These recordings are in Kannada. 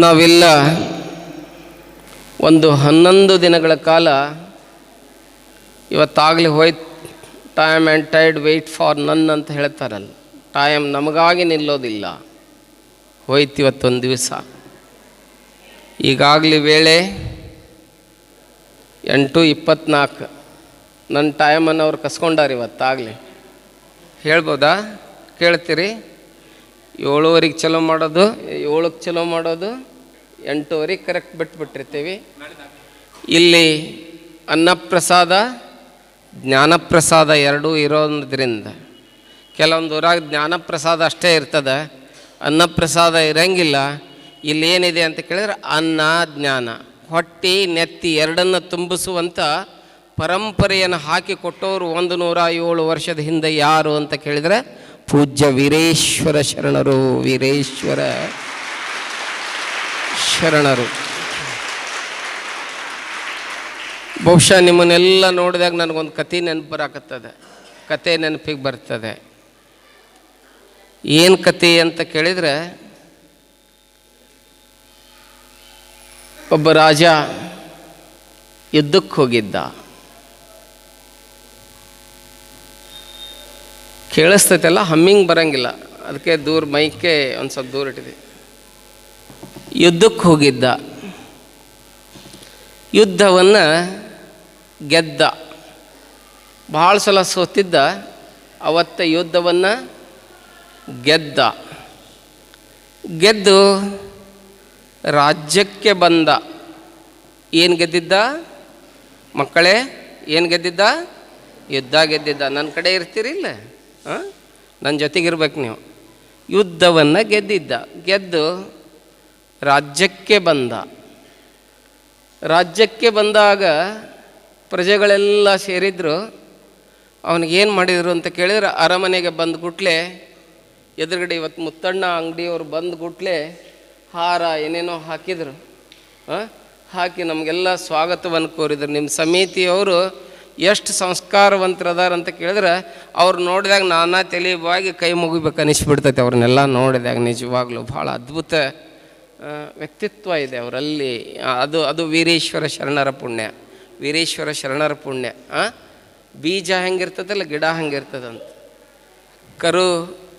ನಾವೆಲ್ಲ ಒಂದು 11 ದಿನಗಳ ಕಾಲ ಇವತ್ತಾಗಲಿ ಹೋಯ್ತು. Time and tide wait for none ಅಂತ ಹೇಳ್ತಾರಲ್ಲ, ಟೈಮ್ ನಮಗಾಗಿ ನಿಲ್ಲೋದಿಲ್ಲ. ಹೋಯ್ತು ಇವತ್ತೊಂದು ದಿವಸ. ಈಗಾಗಲೇ ವೇಳೆ 8:24. ನನ್ನ ಟೈಮನ್ನು ಅವ್ರು ಕಸ್ಕೊಂಡಾರ ಇವತ್ತಾಗಲಿ. ಹೇಳ್ಬೋದಾ? ಕೇಳ್ತೀರಿ? 7:15 ಚಲೋ ಮಾಡೋದು, 7ಕ್ಕೆ ಚಲೋ ಮಾಡೋದು, 8:15 ಕರೆಕ್ಟ್ ಬಿಟ್ಬಿಟ್ಟಿರ್ತೀವಿ. ಇಲ್ಲಿ ಅನ್ನಪ್ರಸಾದ ಜ್ಞಾನಪ್ರಸಾದ ಎರಡೂ ಇರೋದ್ರಿಂದ ಕೆಲವೊಂದು ಊರಾಗ ಜ್ಞಾನಪ್ರಸಾದ ಅಷ್ಟೇ ಇರ್ತದೆ, ಅನ್ನಪ್ರಸಾದ ಇರೋಂಗಿಲ್ಲ. ಇಲ್ಲಿ ಏನಿದೆ ಅಂತ ಕೇಳಿದ್ರೆ ಅನ್ನ ಜ್ಞಾನ, ಹೊಟ್ಟೆ ನೆತ್ತಿ ಎರಡನ್ನು ತುಂಬಿಸುವಂಥ ಪರಂಪರೆಯನ್ನು ಹಾಕಿಕೊಟ್ಟವರು 107 ವರ್ಷದ ಹಿಂದೆ ಯಾರು ಅಂತ ಕೇಳಿದರೆ ಪೂಜ್ಯ ವೀರೇಶ್ವರ ಶರಣರು. ವೀರೇಶ್ವರ ಶರಣರು. ಬಹುಶಃ ನಿಮ್ಮನ್ನೆಲ್ಲ ನೋಡಿದಾಗ ನನಗೊಂದು ಕತೆ ನೆನಪು ಬರಾಕತ್ತದೆ. ಕತೆ ನೆನಪಿಗೆ ಬರ್ತದೆ. ಏನು ಕತೆ ಅಂತ ಕೇಳಿದರೆ, ಒಬ್ಬ ರಾಜ ಯುದ್ಧಕ್ಕೆ ಹೋಗಿದ್ದ. ಕೇಳಿಸ್ತೈತಲ್ಲ, ಹಮ್ಮಿಂಗ್ ಬರಂಗಿಲ್ಲ, ಅದಕ್ಕೆ ದೂರ ಮೈಕೆ ಒಂದು ಸ್ವಲ್ಪ ದೂರ ಇಟ್ಟಿದೆ. ಯುದ್ಧಕ್ಕೆ ಹೋಗಿದ್ದ, ಯುದ್ಧವನ್ನು ಗೆದ್ದ. ಭಾಳ ಸಲ ಸೋತಿದ್ದ, ಅವತ್ತ ಯುದ್ಧವನ್ನು ಗೆದ್ದು ರಾಜ್ಯಕ್ಕೆ ಬಂದ. ಏನು ಗೆದ್ದಿದ್ದ ಮಕ್ಕಳೇ? ಏನು ಗೆದ್ದಿದ್ದ? ಯುದ್ಧ ಗೆದ್ದಿದ್ದ. ನನ್ನ ಕಡೆ ಇರ್ತೀರಿಲ್ಲ, ನನ್ನ ಜೊತೆಗಿರ್ಬೇಕು ನೀವು. ಯುದ್ಧವನ್ನು ಗೆದ್ದು ರಾಜ್ಯಕ್ಕೆ ಬಂದ. ರಾಜ್ಯಕ್ಕೆ ಬಂದಾಗ ಪ್ರಜೆಗಳೆಲ್ಲ ಸೇರಿದ್ರು. ಅವನಿಗೇನು ಮಾಡಿದರು ಅಂತ ಕೇಳಿದ್ರೆ, ಅರಮನೆಗೆ ಬಂದ ಗುಟ್ಲೆ ಎದುರುಗಡೆ ಇವತ್ತು ಮುತ್ತಣ್ಣ ಅಂಗಡಿಯವರು ಬಂದ ಗುಟ್ಲೆ ಹಾರ ಏನೇನೋ ಹಾಕಿದರು. ಹಾಕಿ ನಮಗೆಲ್ಲ ಸ್ವಾಗತವನ್ನು ಕೋರಿದರು. ನಿಮ್ಮ ಸಮಿತಿಯವರು ಎಷ್ಟು ಸಂಸ್ಕಾರವಂತರದಾರ ಅಂತ ಕೇಳಿದ್ರೆ, ಅವ್ರು ನೋಡಿದಾಗ ನಾನಾ ತಲೆಬಾಗಿ ಕೈ ಮುಗಿಬೇಕು ಅನಿಸ್ಬಿಡ್ತೈತೆ. ಅವ್ರನ್ನೆಲ್ಲ ನೋಡಿದಾಗ ನಿಜವಾಗ್ಲೂ ಭಾಳ ಅದ್ಭುತ ವ್ಯಕ್ತಿತ್ವ ಇದೆ ಅವರಲ್ಲಿ. ಅದು ವೀರೇಶ್ವರ ಶರಣರ ಪುಣ್ಯ. ವೀರೇಶ್ವರ ಶರಣರ ಪುಣ್ಯ. ಬೀಜ ಹೆಂಗಿರ್ತದಲ್ಲ, ಗಿಡ ಹಂಗಿರ್ತದಂತ. ಕರು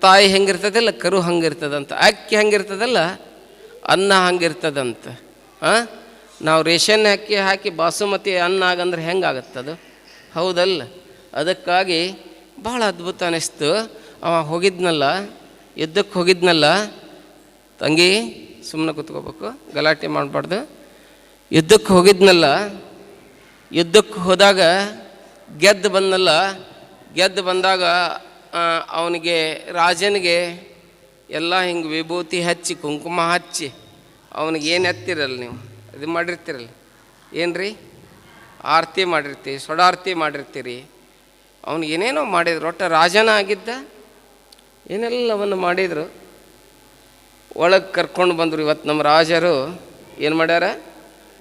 ತಾಯಿ ಹೆಂಗಿರ್ತದಲ್ಲ, ಕರು ಹಂಗಿರ್ತದಂತ. ಅಕ್ಕಿ ಹೆಂಗಿರ್ತದಲ್ಲ, ಅನ್ನ ಹಂಗಿರ್ತದಂತ. ನಾವು ರೇಷನ್ ಅಕ್ಕಿ ಹಾಕಿ ಬಾಸುಮತಿ ಅನ್ನ ಆಗಂದ್ರೆ ಹೆಂಗಾಗತ್ತದು? ಹೌದಲ್ಲ? ಅದಕ್ಕಾಗಿ ಭಾಳ ಅದ್ಭುತ ಅನ್ನಿಸ್ತು. ಅವ ಹೋಗಿದ್ನಲ್ಲ, ಯುದ್ಧಕ್ಕೆ ಹೋಗಿದ್ನಲ್ಲ. ತಂಗಿ ಸುಮ್ಮನೆ ಕೂತ್ಕೋಬೇಕು, ಗಲಾಟೆ ಮಾಡಬಾರ್ದು. ಯುದ್ಧಕ್ಕೆ ಹೋಗಿದ್ನಲ್ಲ, ಯುದ್ಧಕ್ಕೆ ಹೋದಾಗ ಗೆದ್ದು ಬಂದಲ್ಲ. ಗೆದ್ದು ಬಂದಾಗ ಅವನಿಗೆ ರಾಜನಿಗೆ ಎಲ್ಲ ಹಿಂಗೆ ವಿಭೂತಿ ಹಚ್ಚಿ ಕುಂಕುಮ ಹಚ್ಚಿ ಅವನಿಗೆ ಏನು ಎತ್ತಿರಲ್ಲ, ನೀವು ಇದು ಮಾಡಿರ್ತೀರಲ್ಲ, ಏನು ರೀ, ಆರತಿ ಮಾಡಿರ್ತೀರಿ, ಸೊಡಾರತಿ ಮಾಡಿರ್ತೀರಿ. ಅವನು ಏನೇನೋ ಮಾಡಿದ್ರು. ಒಟ್ಟು ರಾಜನ ಆಗಿದ್ದ, ಏನೆಲ್ಲವನ್ನು ಮಾಡಿದರು. ಒಳಗೆ ಕರ್ಕೊಂಡು ಬಂದರು. ಇವತ್ತು ನಮ್ಮ ರಾಜರು ಏನು ಮಾಡ್ಯಾರ?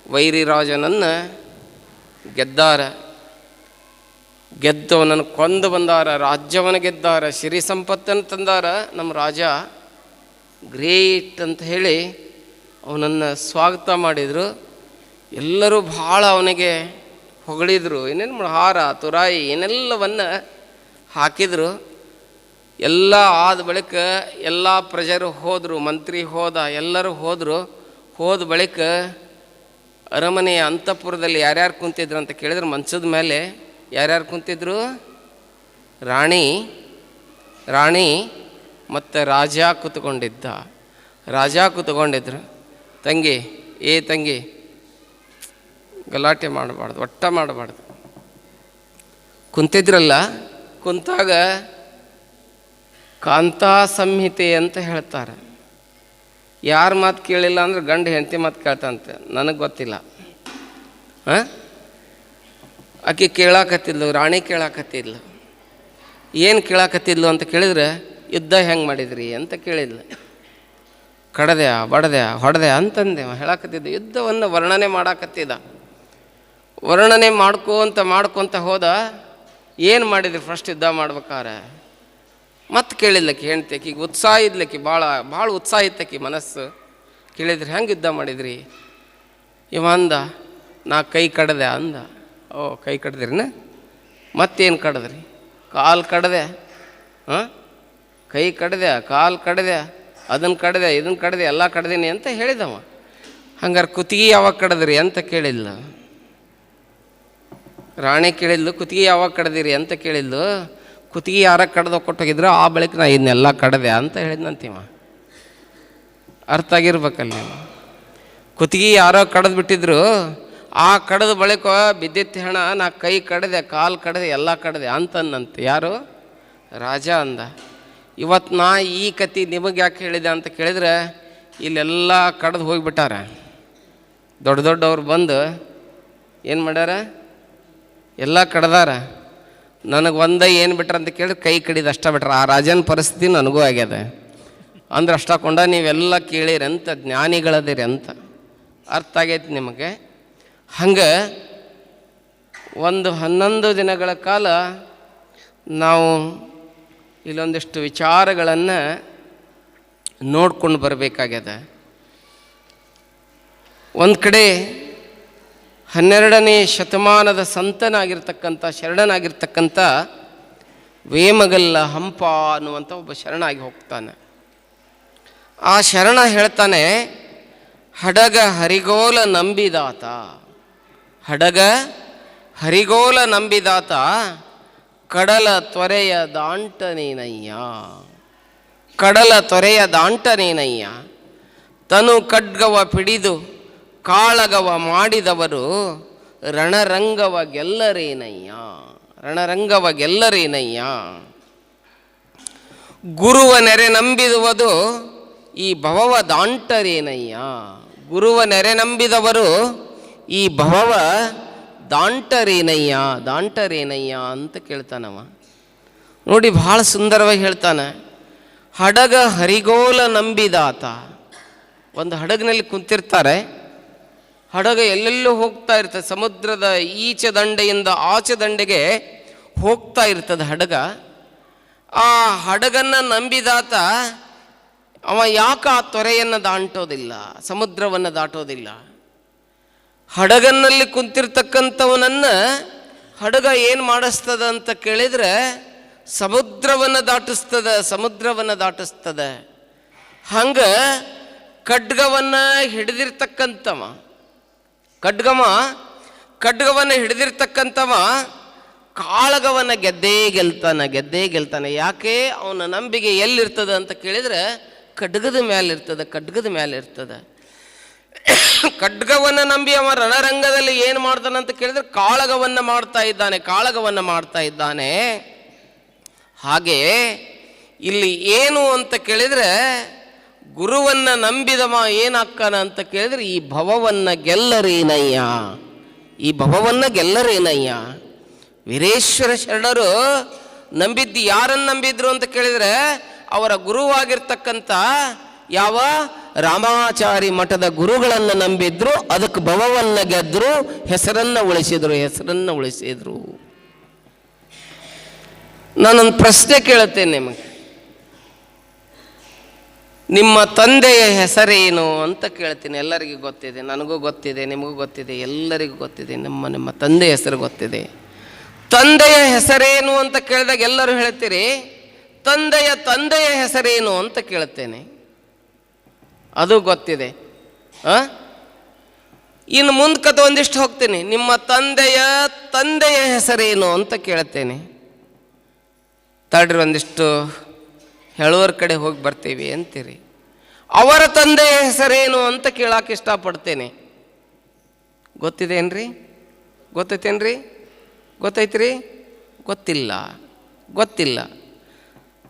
ವೈರಿ ರಾಜನನ್ನು ಗೆದ್ದಾರ. ಗೆದ್ದವನನ್ನು ಕೊಂದು ಬಂದಾರ, ರಾಜ್ಯವನ್ನು ಗೆದ್ದಾರ, ಸಿರಿ ಸಂಪತ್ತನ್ನು ತಂದಾರ. ನಮ್ಮ ರಾಜ ಗ್ರೇಟ್ ಅಂತ ಹೇಳಿ ಅವನನ್ನು ಸ್ವಾಗತ ಮಾಡಿದರು. ಎಲ್ಲರೂ ಭಾಳ ಅವನಿಗೆ ಹೊಗಳಿದ್ರು. ಏನೇನು ಹಾರ ತುರಾಯಿ ಏನೆಲ್ಲವನ್ನು ಹಾಕಿದರು. ಎಲ್ಲ ಆದ ಬಳಿಕ ಎಲ್ಲ ಪ್ರಜರು ಹೋದರು, ಮಂತ್ರಿ ಹೋದ, ಎಲ್ಲರೂ ಹೋದರು. ಹೋದ ಬಳಿಕ ಅರಮನೆಯ ಅಂತಃಪುರದಲ್ಲಿ ಯಾರ್ಯಾರು ಕುಂತಿದ್ರು ಅಂತ ಕೇಳಿದ್ರು. ಮಂಚದ ಮೇಲೆ ಯಾರ್ಯಾರು ಕುಂತಿದ್ರು? ರಾಣಿ ಮತ್ತು ರಾಜ ಕೂತ್ಕೊಂಡಿದ್ದ. ರಾಜ ಕೂತ್ಕೊಂಡಿದ್ರು. ತಂಗಿ, ತಂಗಿ ಗಲಾಟೆ ಮಾಡಬಾರ್ದು, ಒಟ್ಟ ಮಾಡಬಾರ್ದು. ಕುಂತಿದ್ರಲ್ಲ, ಕುಂತಾಗ ಕಾಂತಾ ಸಂಹಿತೆ ಅಂತ ಹೇಳ್ತಾರೆ. ಯಾರ ಮಾತು ಕೇಳಿಲ್ಲ ಅಂದ್ರೆ ಗಂಡು ಹೆಂಡತಿ ಮಾತು ಕೇಳ್ತಂತೆ. ನನಗೆ ಗೊತ್ತಿಲ್ಲ. ಆಕೆ ಕೇಳಾಕತ್ತಿದ್ಲು, ರಾಣಿ ಕೇಳಾಕತ್ತಿದ್ಲು. ಏನು ಕೇಳಾಕತ್ತಿದ್ಲು ಅಂತ ಕೇಳಿದ್ರೆ, ಯುದ್ಧ ಹೆಂಗೆ ಮಾಡಿದ್ರಿ ಅಂತ ಕೇಳಿದ್ಲು. ಕಡದೆ ಹೊಡೆದೆ ಅಂತಂದೆ ಹೇಳಾಕತ್ತಿದ್ದ. ಯುದ್ಧವನ್ನು ವರ್ಣನೆ ಮಾಡಾಕತ್ತಿದ್ದ. ವರ್ಣನೆ ಮಾಡ್ಕೊತ ಹೋದ. ಏನು ಮಾಡಿದ್ರಿ ಫಸ್ಟ್ ಯುದ್ಧ ಮಾಡ್ಬೇಕಾರೆ? ಮತ್ತೆ ಕೇಳಿದ್ಲಕ್ಕಿ ಹೆಂಡ್ತಿ. ಆಕಿಗೆ ಉತ್ಸಾಹ ಇದ್ಲಕ್ಕಿ, ಭಾಳ ಉತ್ಸಾಹ ಇತ್ತಕ್ಕಿ ಮನಸ್ಸು. ಕೇಳಿದ್ರಿ, ಹೆಂಗೆ ಯುದ್ಧ ಮಾಡಿದ್ರಿ? ಇವ ಅಂದ, ನಾ ಕೈ ಕಡ್ದೆ ಅಂದ. ಓ, ಕೈ ಕಡ್ದ್ರಿನ? ಮತ್ತೇನು ಕಡ್ದ್ರಿ? ಕಾಲು ಕಡ್ದೆ. ಹಾಂ, ಕೈ ಕಡ್ದೆ, ಕಾಲು ಕಡ್ದೆ, ಅದನ್ನು ಕಡ್ದೆ, ಇದನ್ನು ಕಡ್ದೆ, ಎಲ್ಲ ಕಡ್ದೀನಿ ಅಂತ ಹೇಳಿದವ. ಹಂಗಾರೆ ಕುತ್ತಿಗೆ ಯಾವಾಗ ಕಡ್ದ್ರಿ ಅಂತ ಕೇಳಿಲ್ಲ. ರಾಣಿ ಕೇಳಿದ್ಲು, ಕುತ್ತಿಗೆ ಯಾವಾಗ ಕಡ್ದಿರಿ ಅಂತ ಕೇಳಿದ್ಲು. ಕುತ್ತಿಗೆ ಯಾರ ಕಡ್ದು ಕೊಟ್ಟೋಗಿದ್ರು, ಆ ಬಳಿಕ ನಾ ಇದನ್ನೆಲ್ಲ ಕಡ್ದೆ ಅಂತ ಹೇಳಿದ್ನಂತೀವ. ಅರ್ಥ ಆಗಿರ್ಬೇಕಲ್ಲಿ. ಕುತ್ತಿಗೆ ಯಾರೋ ಕಡ್ದು ಬಿಟ್ಟಿದ್ರು, ಆ ಕಡ್ದ ಬಳಿಕ ಬಿದ್ದಿತ್ತು ಹೆಣ, ನಾ ಕೈ ಕಡ್ದೆ, ಕಾಲು ಕಡ್ದೆ, ಎಲ್ಲ ಕಡ್ದೆ ಅಂತಂದಂತೆ. ಯಾರು? ರಾಜ ಅಂದ. ಇವತ್ತು ನಾ ಈ ಕತೆ ನಿಮಗೆ ಯಾಕೆ ಹೇಳಿದೆ ಅಂತ ಕೇಳಿದ್ರೆ, ಇಲ್ಲೆಲ್ಲ ಕಡ್ದು ಹೋಗಿಬಿಟ್ಟಾರ. ದೊಡ್ಡ ದೊಡ್ಡವ್ರು ಬಂದು ಏನು ಮಾಡ್ಯಾರ? ಎಲ್ಲ ಕಡ್ದಾರ. ನನಗೆ ಒಂದೇ ಏನು ಬಿಟ್ರ ಅಂತ ಕೇಳಿದ್ರೆ ಕೈ ಕಡಿದು ಅಷ್ಟ ಬಿಟ್ರ. ಆ ರಾಜನ ಪರಿಸ್ಥಿತಿ ನನಗೂ ಆಗ್ಯದ. ಅಂದ್ರೆ ಅಷ್ಟಾಕೊಂಡ ನೀವೆಲ್ಲ ಕೇಳಿರಿ ಅಂತ, ಜ್ಞಾನಿಗಳದಿರಿ ಅಂತ. ಅರ್ಥ ಆಗೈತಿ ನಿಮಗೆ? ಹಂಗೆ ಒಂದು 11 ದಿನಗಳ ಕಾಲ ನಾವು ಇಲ್ಲೊಂದಿಷ್ಟು ವಿಚಾರಗಳನ್ನು ನೋಡ್ಕೊಂಡು ಬರಬೇಕಾಗ್ಯದ. ಒಂದು ಕಡೆ 12ನೇ ಶತಮಾನದ ಸಂತನಾಗಿರ್ತಕ್ಕಂಥ, ಶರಣನಾಗಿರ್ತಕ್ಕಂಥ ವೇಮಗಲ್ಲ ಹಂಪ ಅನ್ನುವಂಥ ಒಬ್ಬ ಶರಣಾಗಿ ಹೋಗ್ತಾನೆ. ಆ ಶರಣ ಹೇಳ್ತಾನೆ, ಹಡಗ ಹರಿಗೋಲ ನಂಬಿದಾತ, ಹಡಗ ಹರಿಗೋಲ ನಂಬಿದಾತ, ಕಡಲ ತೊರೆಯ ದಾಂಟನೇನಯ್ಯ, ಕಡಲ ತೊರೆಯ ದಾಂಟನೇನಯ್ಯ. ತನು ಖಡ್ಗವ ಪಿಡಿದು ಕಾಳಗವ ಮಾಡಿದವರು ರಣರಂಗವ ಗೆಲ್ಲರೇನಯ್ಯ, ರಣರಂಗವ ಗೆಲ್ಲರೇನಯ್ಯ. ಗುರುವ ನೆರೆ ನಂಬಿದುವುದು ಈ ಭವವ ದಾಂಟರೇನಯ್ಯ, ಗುರುವ ನೆರೆ ನಂಬಿದವರು ಈ ಭವವ ದಾಂಟರೇನಯ್ಯ, ದಾಂಟರೇನಯ್ಯ ಅಂತ ಕೇಳ್ತಾನವ. ನೋಡಿ, ಭಾಳ ಸುಂದರವಾಗಿ ಹೇಳ್ತಾನೆ. ಹಡಗ ಹರಿಗೋಲ ನಂಬಿದಾತ. ಒಂದು ಹಡಗಿನಲ್ಲಿ ಕುಂತಿರ್ತಾರೆ. ಹಡಗ ಎಲ್ಲೆಲ್ಲೂ ಹೋಗ್ತಾ ಇರ್ತದೆ, ಸಮುದ್ರದ ಈಚೆ ದಂಡೆಯಿಂದ ಆಚೆ ದಂಡೆಗೆ ಹೋಗ್ತಾ ಇರ್ತದೆ ಹಡಗ. ಆ ಹಡಗನ್ನು ನಂಬಿದಾತ ಅವ ಯಾಕೆ ಆ ತೊರೆಯನ್ನು ದಾಟೋದಿಲ್ಲ, ಸಮುದ್ರವನ್ನು ದಾಟೋದಿಲ್ಲ? ಹಡಗನ್ನಲ್ಲಿ ಕುಂತಿರ್ತಕ್ಕಂಥವನನ್ನು ಹಡಗ ಏನು ಮಾಡಿಸ್ತದ ಅಂತ ಕೇಳಿದರೆ, ಸಮುದ್ರವನ್ನು ದಾಟಿಸ್ತದ, ಸಮುದ್ರವನ್ನು ದಾಟಿಸ್ತದೆ. ಹಂಗೆ ಖಡ್ಗವನ್ನು ಹಿಡಿದಿರ್ತಕ್ಕಂಥವ, ಖಡ್ಗವನ್ನು ಹಿಡಿದಿರ್ತಕ್ಕಂಥವ ಕಾಳಗವನ್ನು ಗೆದ್ದೇ ಗೆಲ್ತಾನೆ. ಯಾಕೆ? ಅವನ ನಂಬಿಕೆ ಎಲ್ಲಿರ್ತದೆ ಅಂತ ಕೇಳಿದರೆ ಖಡ್ಗದ ಮೇಲಿರ್ತದೆ, ಖಡ್ಗದ ಮೇಲಿರ್ತದೆ. ಖಡ್ಗವನ್ನು ನಂಬಿ ಅವ ರಣರಂಗದಲ್ಲಿ ಏನು ಮಾಡ್ತಾನಂತ ಕೇಳಿದರೆ ಕಾಳಗವನ್ನು ಮಾಡ್ತಾ ಇದ್ದಾನೆ. ಹಾಗೆ ಇಲ್ಲಿ ಏನು ಅಂತ ಕೇಳಿದರೆ, ಗುರುವನ್ನು ನಂಬಿದವ ಏನಾಗ್ತಾನ ಅಂತ ಕೇಳಿದರೆ ಈ ಭವವನ್ನು ಗೆಲ್ಲರೇನಯ್ಯ, ಈ ಭವವನ್ನು ಗೆಲ್ಲರೇನಯ್ಯ. ವೀರೇಶ್ವರ ಶರಣರು ನಂಬಿದ್ದು ಯಾರನ್ನು ನಂಬಿದ್ರು ಅಂತ ಕೇಳಿದರೆ, ಅವರ ಗುರುವಾಗಿರ್ತಕ್ಕಂಥ ಯಾವ ರಾಮಾಚಾರಿ ಮಠದ ಗುರುಗಳನ್ನು ನಂಬಿದ್ರು. ಅದಕ್ಕೆ ಭವವನ್ನು ಗೆದ್ರು, ಹೆಸರನ್ನು ಉಳಿಸಿದ್ರು. ನಾನೊಂದು ಪ್ರಶ್ನೆ ಕೇಳುತ್ತೇನೆ ನಿಮಗೆ. ನಿಮ್ಮ ತಂದೆಯ ಹೆಸರೇನು ಅಂತ ಕೇಳ್ತೀನಿ. ಎಲ್ಲರಿಗೂ ಗೊತ್ತಿದೆ, ನನಗೂ ಗೊತ್ತಿದೆ, ನಿಮಗೂ ಗೊತ್ತಿದೆ, ಎಲ್ಲರಿಗೂ ಗೊತ್ತಿದೆ. ನಿಮ್ಮ ತಂದೆಯ ಹೆಸರು ಗೊತ್ತಿದೆ. ತಂದೆಯ ಹೆಸರೇನು ಅಂತ ಕೇಳಿದಾಗ ಎಲ್ಲರೂ ಹೇಳ್ತೀರಿ, ತಂದೆಯ ಹೆಸರೇನು ಅಂತ ಕೇಳುತ್ತೇನೆ. ಅದು ಗೊತ್ತಿದೆ. ಇನ್ನು ಮುಂದೆ ಒಂದಿಷ್ಟು ಹೋಗ್ತೀನಿ. ನಿಮ್ಮ ತಂದೆಯ ಹೆಸರೇನು ಅಂತ ಕೇಳುತ್ತೇನೆ. ತಡ್ರಿ, ಒಂದಿಷ್ಟು ಹೇಳುವರ ಕಡೆ ಹೋಗಿ ಬರ್ತೀವಿ ಅಂತೀರಿ. ಅವರ ತಂದೆಯ ಹೆಸರೇನು ಅಂತ ಕೇಳಕ್ಕೆ ಇಷ್ಟಪಡ್ತೇನೆ. ಗೊತ್ತಿದೇನ್ರಿ? ಗೊತ್ತೈತ್ರಿ? ಗೊತ್ತಿಲ್ಲ.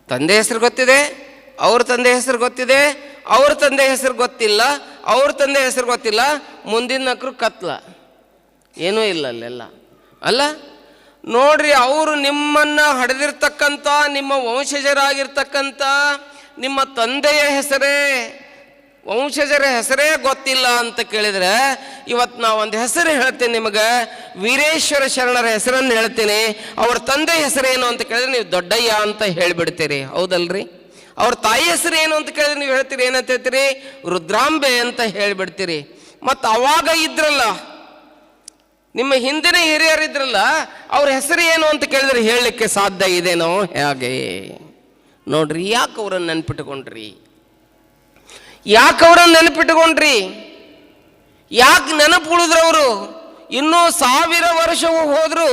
ತಂದೆ ಹೆಸರು ಗೊತ್ತಿದೆ, ಅವ್ರ ತಂದೆ ಹೆಸರು ಗೊತ್ತಿದೆ, ಅವ್ರ ತಂದೆ ಹೆಸರು ಗೊತ್ತಿಲ್ಲ, ಅವ್ರ ತಂದೆ ಹೆಸರು ಗೊತ್ತಿಲ್ಲ. ಮುಂದಿನ ನಕ್ರು ಕತ್ಲ, ಏನೂ ಇಲ್ಲ ಅಲ್ಲೆಲ್ಲ ಅಲ್ಲ. ನೋಡ್ರಿ, ಅವರು ನಿಮ್ಮನ್ನು ಹಡೆದಿರ್ತಕ್ಕಂಥ ನಿಮ್ಮ ವಂಶಜರಾಗಿರ್ತಕ್ಕಂಥ ನಿಮ್ಮ ತಂದೆಯ ಹೆಸರೇ, ವಂಶಜರ ಹೆಸರೇ ಗೊತ್ತಿಲ್ಲ ಅಂತ ಕೇಳಿದರೆ, ಇವತ್ತು ನಾವು ಒಂದು ಹೆಸರು ಹೇಳ್ತೇನೆ ನಿಮಗೆ. ವೀರೇಶ್ವರ ಶರಣರ ಹೆಸರನ್ನು ಹೇಳ್ತೀನಿ. ಅವ್ರ ತಂದೆ ಹೆಸರೇನು ಅಂತ ಕೇಳಿದ್ರೆ ನೀವು ದೊಡ್ಡಯ್ಯ ಅಂತ ಹೇಳಿಬಿಡ್ತೀರಿ. ಹೌದಲ್ರಿ? ಅವ್ರ ತಾಯಿ ಹೆಸರು ಏನು ಅಂತ ಕೇಳಿದ್ರೆ ನೀವು ಹೇಳ್ತೀರಿ, ಏನಂತ ಹೇಳ್ತೀರಿ? ರುದ್ರಾಂಬೆ ಅಂತ ಹೇಳಿಬಿಡ್ತೀರಿ. ಮತ್ತು ಅವಾಗ ಇದ್ರಲ್ಲ, ನಿಮ್ಮ ಹಿಂದಿನ ಹಿರಿಯರಿದ್ರಲ್ಲ, ಅವ್ರ ಹೆಸರು ಏನು ಅಂತ ಕೇಳಿದ್ರೆ ಹೇಳಲಿಕ್ಕೆ ಸಾಧ್ಯ ಇದೆನೋ? ಹೇಗೆ ನೋಡ್ರಿ, ಯಾಕೆ ಅವ್ರನ್ನ ನೆನಪಿಟ್ಕೊಂಡ್ರಿ? ಯಾಕೆ ಅವ್ರನ್ನ ನೆನಪಿಟ್ಕೊಂಡ್ರಿ? ಯಾಕೆ ನೆನಪು ಉಳಿದ್ರವರು? ಇನ್ನೂ 1000 ವರ್ಷವೂ ಹೋದ್ರು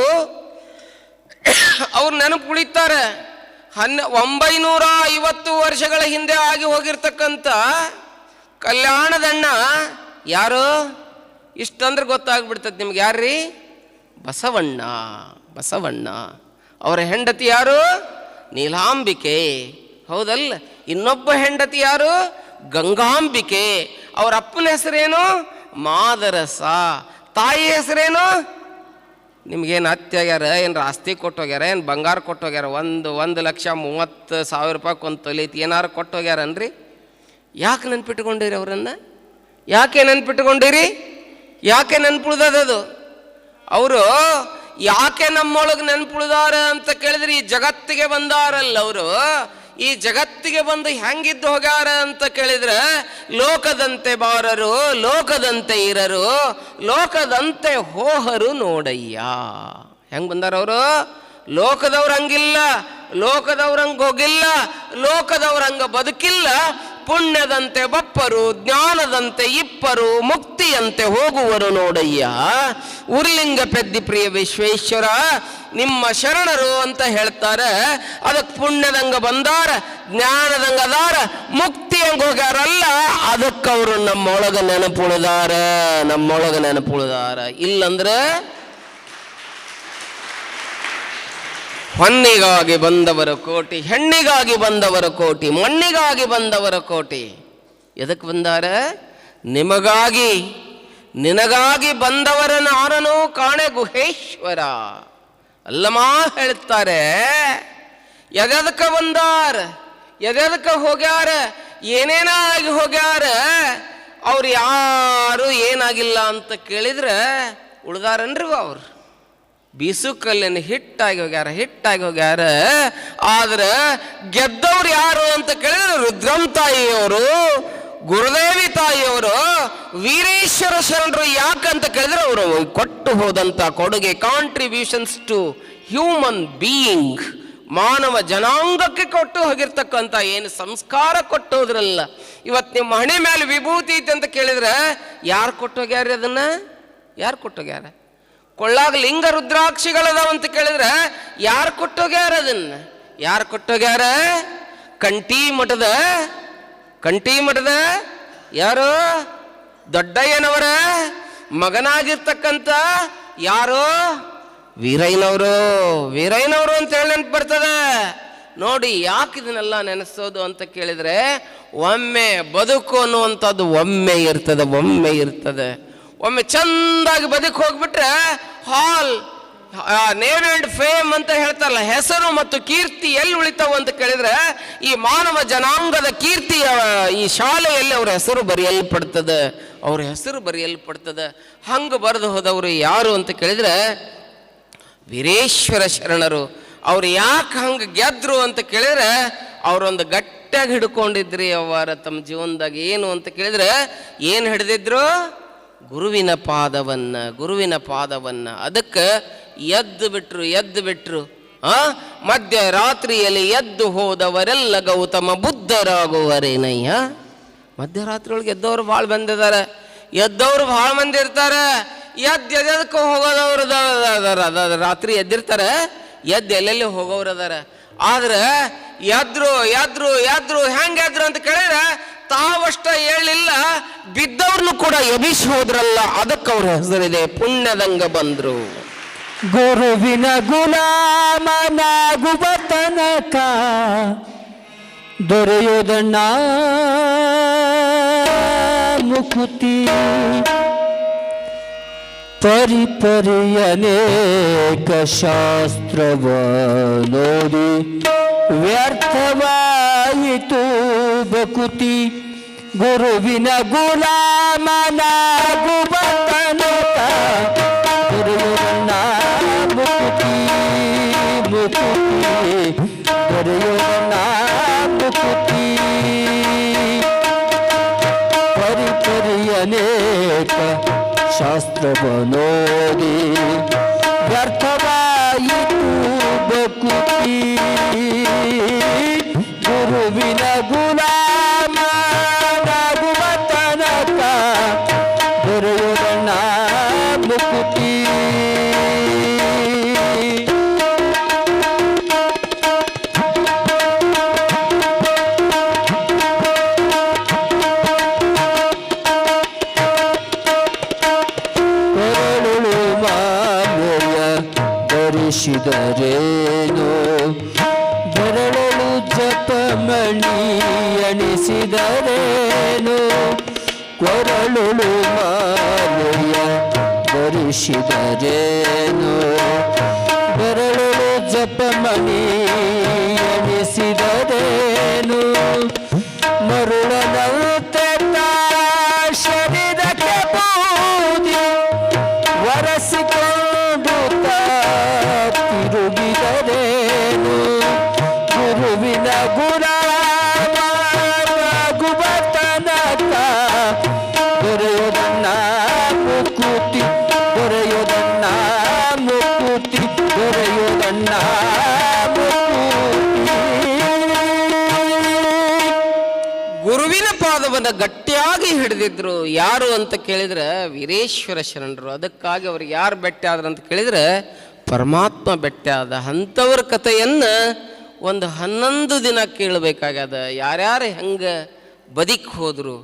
ಅವ್ರು ನೆನಪು ಉಳಿತಾರೆ. 950 ವರ್ಷಗಳ ಹಿಂದೆ ಆಗಿ ಹೋಗಿರ್ತಕ್ಕಂಥ ಕಲ್ಯಾಣದಣ್ಣ ಯಾರು? ಇಷ್ಟಂದ್ರೆ ಗೊತ್ತಾಗ್ಬಿಡ್ತದೆ ನಿಮ್ಗೆ. ಯಾರ್ರೀ? ಬಸವಣ್ಣ. ಬಸವಣ್ಣ. ಅವರ ಹೆಂಡತಿ ಯಾರು? ನೀಲಾಂಬಿಕೆ. ಹೌದಲ್ಲ? ಇನ್ನೊಬ್ಬ ಹೆಂಡತಿ ಯಾರು? ಗಂಗಾಂಬಿಕೆ. ಅವರ ಅಪ್ಪನ ಹೆಸರೇನು? ಮಾದರಸ. ತಾಯಿ ಹೆಸರೇನು? ನಿಮ್ಗೇನು ಹತ್ಯಾಗ್ಯಾರ, ಏನು ಆಸ್ತಿ ಕೊಟ್ಟೋಗ್ಯಾರ, ಏನು ಬಂಗಾರ ಕೊಟ್ಟೋಗ್ಯಾರ? 1,30,30,000 ರೂಪಾಯಿ ಒಂದು ತೊಲೆ ಏನಾರು ಕೊಟ್ಟೋಗ್ಯಾರನ್ರಿ? ಯಾಕೆ ನೆನ್ಪಿಟ್ಕೊಂಡಿರಿ ಅವರನ್ನು? ಯಾಕೆ ನೆನ್ಪಿಟ್ಕೊಂಡಿರಿ? ಯಾಕೆ ನೆನ್ಪುಳ್ದದು? ಅವರು ಯಾಕೆ ನಮ್ಮೊಳಗೆ ನೆನ್ಪುಳ್ದಾರ ಅಂತ ಕೇಳಿದ್ರೆ, ಈ ಜಗತ್ತಿಗೆ ಬಂದಾರಲ್ಲ ಅವರು, ಈ ಜಗತ್ತಿಗೆ ಬಂದು ಹೆಂಗಿದ್ದು ಹೋಗ್ಯಾರ ಅಂತ ಕೇಳಿದ್ರೆ, ಲೋಕದಂತೆ ಬಾರರು, ಲೋಕದಂತೆ ಇರರು, ಲೋಕದಂತೆ ಹೋಹರು ನೋಡಯ್ಯ. ಹೆಂಗೆ ಬಂದಾರ ಅವರು? ಲೋಕದವ್ರ ಹಂಗಿಲ್ಲ, ಲೋಕದವ್ರಂಗೆ ಹೋಗಿಲ್ಲ, ಲೋಕದವ್ರಂಗ ಬದುಕಿಲ್ಲ. ಪುಣ್ಯದಂತೆ ಬಪ್ಪರು, ಜ್ಞಾನದಂತೆ ಇಪ್ಪರು, ಮುಕ್ತಿಯಂತೆ ಹೋಗುವರು ನೋಡಯ್ಯ. ಉರ್ಲಿಂಗ ಪೆದ್ದಿ ಪ್ರಿಯ ವಿಶ್ವೇಶ್ವರ ನಿಮ್ಮ ಶರಣರು ಅಂತ ಹೇಳ್ತಾರೆ. ಅದಕ್ಕೆ ಪುಣ್ಯದಂಗ ಬಂದಾರ, ಜ್ಞಾನದಂಗ ಅದಾರ, ಮುಕ್ತಿಯಂಗ ಹೋಗ್ಯಾರಲ್ಲ, ಅದಕ್ಕವರು ನಮ್ಮೊಳಗೆ ನೆನಪುಳಿದಾರ, ನಮ್ಮೊಳಗೆ ನೆನಪುಳಿದಾರ. ಇಲ್ಲಂದ್ರೆ ಹೊನ್ನಿಗಾಗಿ ಬಂದವರ ಕೋಟಿ, ಹೆಣ್ಣಿಗಾಗಿ ಬಂದವರ ಕೋಟಿ, ಮಣ್ಣಿಗಾಗಿ ಬಂದವರ ಕೋಟಿ. ಎದಕ್ಕೆ ಬಂದಾರ? ನಿಮಗಾಗಿ, ನಿನಗಾಗಿ ಬಂದವರ ನಾರನು ಕಾಣೆ ಗುಹೇಶ್ವರ. ಅಲ್ಲಮ್ಮ ಹೇಳ್ತಾರೆ, ಎದಕ್ಕೆ ಬಂದಾರ, ಎದಕ್ಕೆ ಹೋಗ್ಯಾರ, ಏನೇನಾಗಿ ಹೋಗ್ಯಾರ, ಅವ್ರು ಯಾರು ಏನಾಗಿಲ್ಲ ಅಂತ ಕೇಳಿದ್ರೆ ಉಳ್ದಾರನ್ರಿ ಅವ್ರು. ಬೀಸು ಕಲ್ಲಿನ ಹಿಟ್ಟಾಗಿ ಹೋಗ್ಯಾರ, ಹಿಟ್ಟಾಗಿ ಹೋಗ್ಯಾರ. ಆದ್ರೆ ಗೆದ್ದವ್ರು ಯಾರು ಅಂತ ಕೇಳಿದ್ರೆ ರುದ್ರಂ ತಾಯಿಯವರು, ಗುರುದೇವಿ ತಾಯಿಯವರು, ವೀರೇಶ್ವರ ಶರಣರು. ಯಾಕಂತ ಕೇಳಿದ್ರೆ ಅವರು ಕೊಟ್ಟು ಹೋದಂಥ ಕೊಡುಗೆ, ಕಾಂಟ್ರಿಬ್ಯೂಷನ್ಸ್ ಟು ಹ್ಯೂಮನ್ ಬೀಯಿಂಗ್, ಮಾನವ ಜನಾಂಗಕ್ಕೆ ಕೊಟ್ಟು ಹೋಗಿರ್ತಕ್ಕಂಥ ಏನು ಸಂಸ್ಕಾರ ಕೊಟ್ಟು ಹೋದ್ರಲ್ಲ. ಇವತ್ತು ನಿಮ್ಮ ಹಣೆ ಮೇಲೆ ವಿಭೂತಿ ಐತೆ ಅಂತ ಕೇಳಿದ್ರೆ ಯಾರು ಕೊಟ್ಟು ಹೋಗ್ಯಾರ? ಅದನ್ನ ಯಾರು ಕೊಟ್ಟೋಗ್ಯಾರ? ಕೊಳ್ಳಾಗ ಲಿಂಗ ರುದ್ರಾಕ್ಷಿಗಳದಾವಂತ ಕೇಳಿದ್ರೆ ಯಾರು ಕೊಟ್ಟೋಗ್ಯಾರ? ಅದನ್ನ ಯಾರು ಕೊಟ್ಟೋಗ್ಯಾರ? ಕಂಠಿ ಮಠದ ಯಾರು? ದೊಡ್ಡಯ್ಯನವರ ಮಗನಾಗಿರ್ತಕ್ಕಂಥ ಯಾರು? ವೀರಯ್ಯನವರು ಅಂತ ಹೇಳಿ ನೆನಪು ಬರ್ತದೆ ನೋಡಿ. ಯಾಕೆ ಇದನ್ನೆಲ್ಲ ನೆನೆಸೋದು ಅಂತ ಕೇಳಿದ್ರೆ, ಒಮ್ಮೆ ಬದುಕು ಅನ್ನುವಂಥದ್ದು ಒಮ್ಮೆ ಇರ್ತದೆ. ಒಮ್ಮೆ ಚಂದಾಗಿ ಬದುಕು ಹೋಗ್ಬಿಟ್ರೆ ಹಾಲ್ ನೇಮ್ ಅಂಡ್ ಫೇಮ್ ಅಂತ ಹೇಳ್ತಾರಲ್ಲ, ಹೆಸರು ಮತ್ತು ಕೀರ್ತಿ ಎಲ್ಲಿ ಉಳಿತಾವ ಅಂತ ಕೇಳಿದ್ರೆ, ಈ ಮಾನವ ಜನಾಂಗದ ಕೀರ್ತಿಯ ಈ ಶಾಲೆಯಲ್ಲಿ ಅವರ ಹೆಸರು ಬರೆಯಲ್ಪಡ್ತದೆ. ಹಂಗೆ ಬರೆದು ಹೋದವರು ಯಾರು ಅಂತ ಕೇಳಿದ್ರೆ ವೀರೇಶ್ವರ ಶರಣರು. ಅವ್ರು ಯಾಕೆ ಹಂಗೆ ಗೆದ್ರು ಅಂತ ಕೇಳಿದ್ರೆ, ಅವರೊಂದು ಗಟ್ಟಿಯಾಗಿ ಹಿಡ್ಕೊಂಡಿದ್ರಿ ಅವರ ತಮ್ಮ ಜೀವನದಾಗ. ಏನು ಅಂತ ಕೇಳಿದ್ರೆ ಏನು ಹಿಡಿದಿದ್ರು? ಗುರುವಿನ ಪಾದವನ್ನ. ಅದಕ್ಕೆ ಎದ್ದು ಬಿಟ್ರು. ಮಧ್ಯರಾತ್ರಿಯಲ್ಲಿ ಎದ್ದು ಹೋದವರೆಲ್ಲ ಗೌತಮ ಬುದ್ಧರಾಗುವರೇನಯ್ಯ. ಮಧ್ಯರಾತ್ರಿ ಒಳಗೆ ಎದ್ದವ್ರು ಭಾಳ ಬಂದಿದ್ದಾರೆ, ಎದ್ದವ್ರು ಭಾಳ ಮಂದಿ ಇರ್ತಾರೆ. ಎದ್ದಕ್ಕೆ ಹೋಗೋದವ್ರು ರಾತ್ರಿ ಎದ್ದಿರ್ತಾರೆ, ಎಲ್ಲೆಲ್ಲಿ ಹೋಗೋರು ಅದಾರ. ಆದ್ರೆ ಎದ್ರು ಹೆಂಗೆದ್ರು ಅಂತ ಕೇಳಿದ್ರೆ ತಾವಷ್ಟ ಹೇಳಿಲ್ಲ, ಬಿದ್ದವ್ರನ್ನು ಕೂಡ ಎಬಿಸಿ ಹೋದ್ರಲ್ಲ, ಅದಕ್ಕೆ ಅವ್ರ ಹೆಸರಿದೆ ಪುಣ್ಯದಂಗ ಬಂದ್ರು. ಗುರುವಿನ ಗುಲಾಮನಾಗುವ ತನಕ ದೊರೆಯುವುದಣ್ಣ ಮುಕುತಿ. ಪರಿಪರಿಯನೇಕ ಶಾಸ್ತ್ರವ ನೋಡಿ ವ್ಯರ್ಥವಾಯಿತು ಬಕುತಿ. ಗುರುವಿನ ಗುಲಾಮನಾಗುವ ತನಕ ದೊರೆಯುವುದಣ್ಣ ಮುಕುತಿ. ದೊರೆಯುವುದಣ್ಣ ಮುಕುತಿ. ಶಾಸ್ತ್ರವನೋದಿ ವ್ಯರ್ಥವಾಯಿತು ಬಕುತಿ ಗುರುವಿನ ಗುಲಾಮನಾಗುವ ತನಕ ದೊರೆಯುವುದಣ್ಣ ಮುಕುತಿ. ಧರಿಸಿದರೇನು ಬೆರಳಲು ಜಪಮಣಿ ಎಣಿಸಿದರೇನು ಕೊರಳುಳು ಮಾಲೆಯ ಧರಿಸಿದರೇನು ಬೆರಳಲು ಜಪಮಣಿ ಎಣಿಸಿದರೇನು ಮರುಳನಂತೆ ಶರೀರಕ್ಕೆ ಬೂದಿ ಒರೆಸಿಕೊಂಡು ತಿರುಗಿದರೇನು ಗುರುವಿನ ಗುಲಾಮನಾಗುವ ತನಕ ದೊರೆಯುವುದನ್ನ ಮುಕುತಿ ದೊರೆಯುವುದನ್ನ ಮುಕುತಿ ದೊರೆಯುವುದನ್ನ ಗುರುವಿನ ಪಾದವನ್ನು ಗಟ್ಟಿಯಾಗಿ ಹಿಡಿದಿದ್ರು. ಯಾರು ಅಂತ ಕೇಳಿದ್ರೆ ವೀರೇಶ್ವರ ಶರಣರು. ಅದಕ್ಕಾಗಿ ಅವ್ರಿಗೆ ಯಾರು ಭೇಟಿ ಆದ್ರು ಅಂತ ಕೇಳಿದ್ರೆ ಪರಮಾತ್ಮ ಭೇಟಿ ಆದ. ಅಂಥವ್ರ ಕಥೆಯನ್ನು ಒಂದು 11 ದಿನ ಕೇಳಬೇಕಾಗ್ಯದ. ಯಾರ್ಯಾರು ಹೆಂಗೆ ಬದುಕಿ ಹೋದರು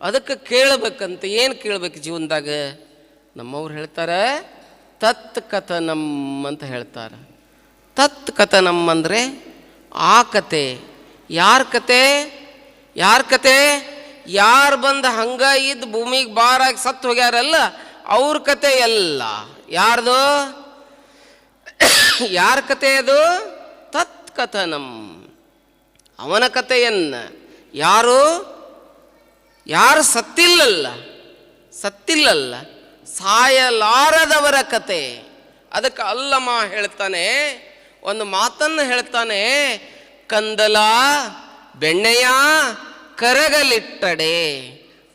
ಅದಕ್ಕೆ ಕೇಳಬೇಕಂತ. ಏನು ಕೇಳಬೇಕು ಜೀವನದಾಗ? ನಮ್ಮವ್ರು ಹೇಳ್ತಾರೆ ತತ್ ಕಥನಂ ಅಂತ ಹೇಳ್ತಾರೆ. ತತ್ ಕಥನಂ ಅಂದರೆ ಆ ಕತೆ. ಯಾರ ಕತೆ? ಯಾರ ಕತೆ? ಯಾರು ಬಂದು ಹಂಗ ಇದ್ದು ಭೂಮಿಗೆ ಬಾರಾಗಿ ಸತ್ತು ಹೋಗ್ಯಾರಲ್ಲ ಅವ್ರ ಕತೆ ಎಲ್ಲ. ಯಾರ್ದು? ಯಾರ ಕತೆ ಅದು? ತತ್ ಕಥನಂ. ಅವನ ಕಥೆಯನ್ನು ಯಾರು ಸತ್ತಿಲ್ಲಲ್ಲ ಸಾಯಲಾರದವರ ಕತೆ. ಅದಕ್ಕೆ ಅಲ್ಲಮ ಹೇಳ್ತಾನೆ, ಒಂದು ಮಾತನ್ನು ಹೇಳ್ತಾನೆ, ಕಂದಲ ಬೆಣ್ಣೆಯ ಕರಗಲಿಟ್ಟಡೆ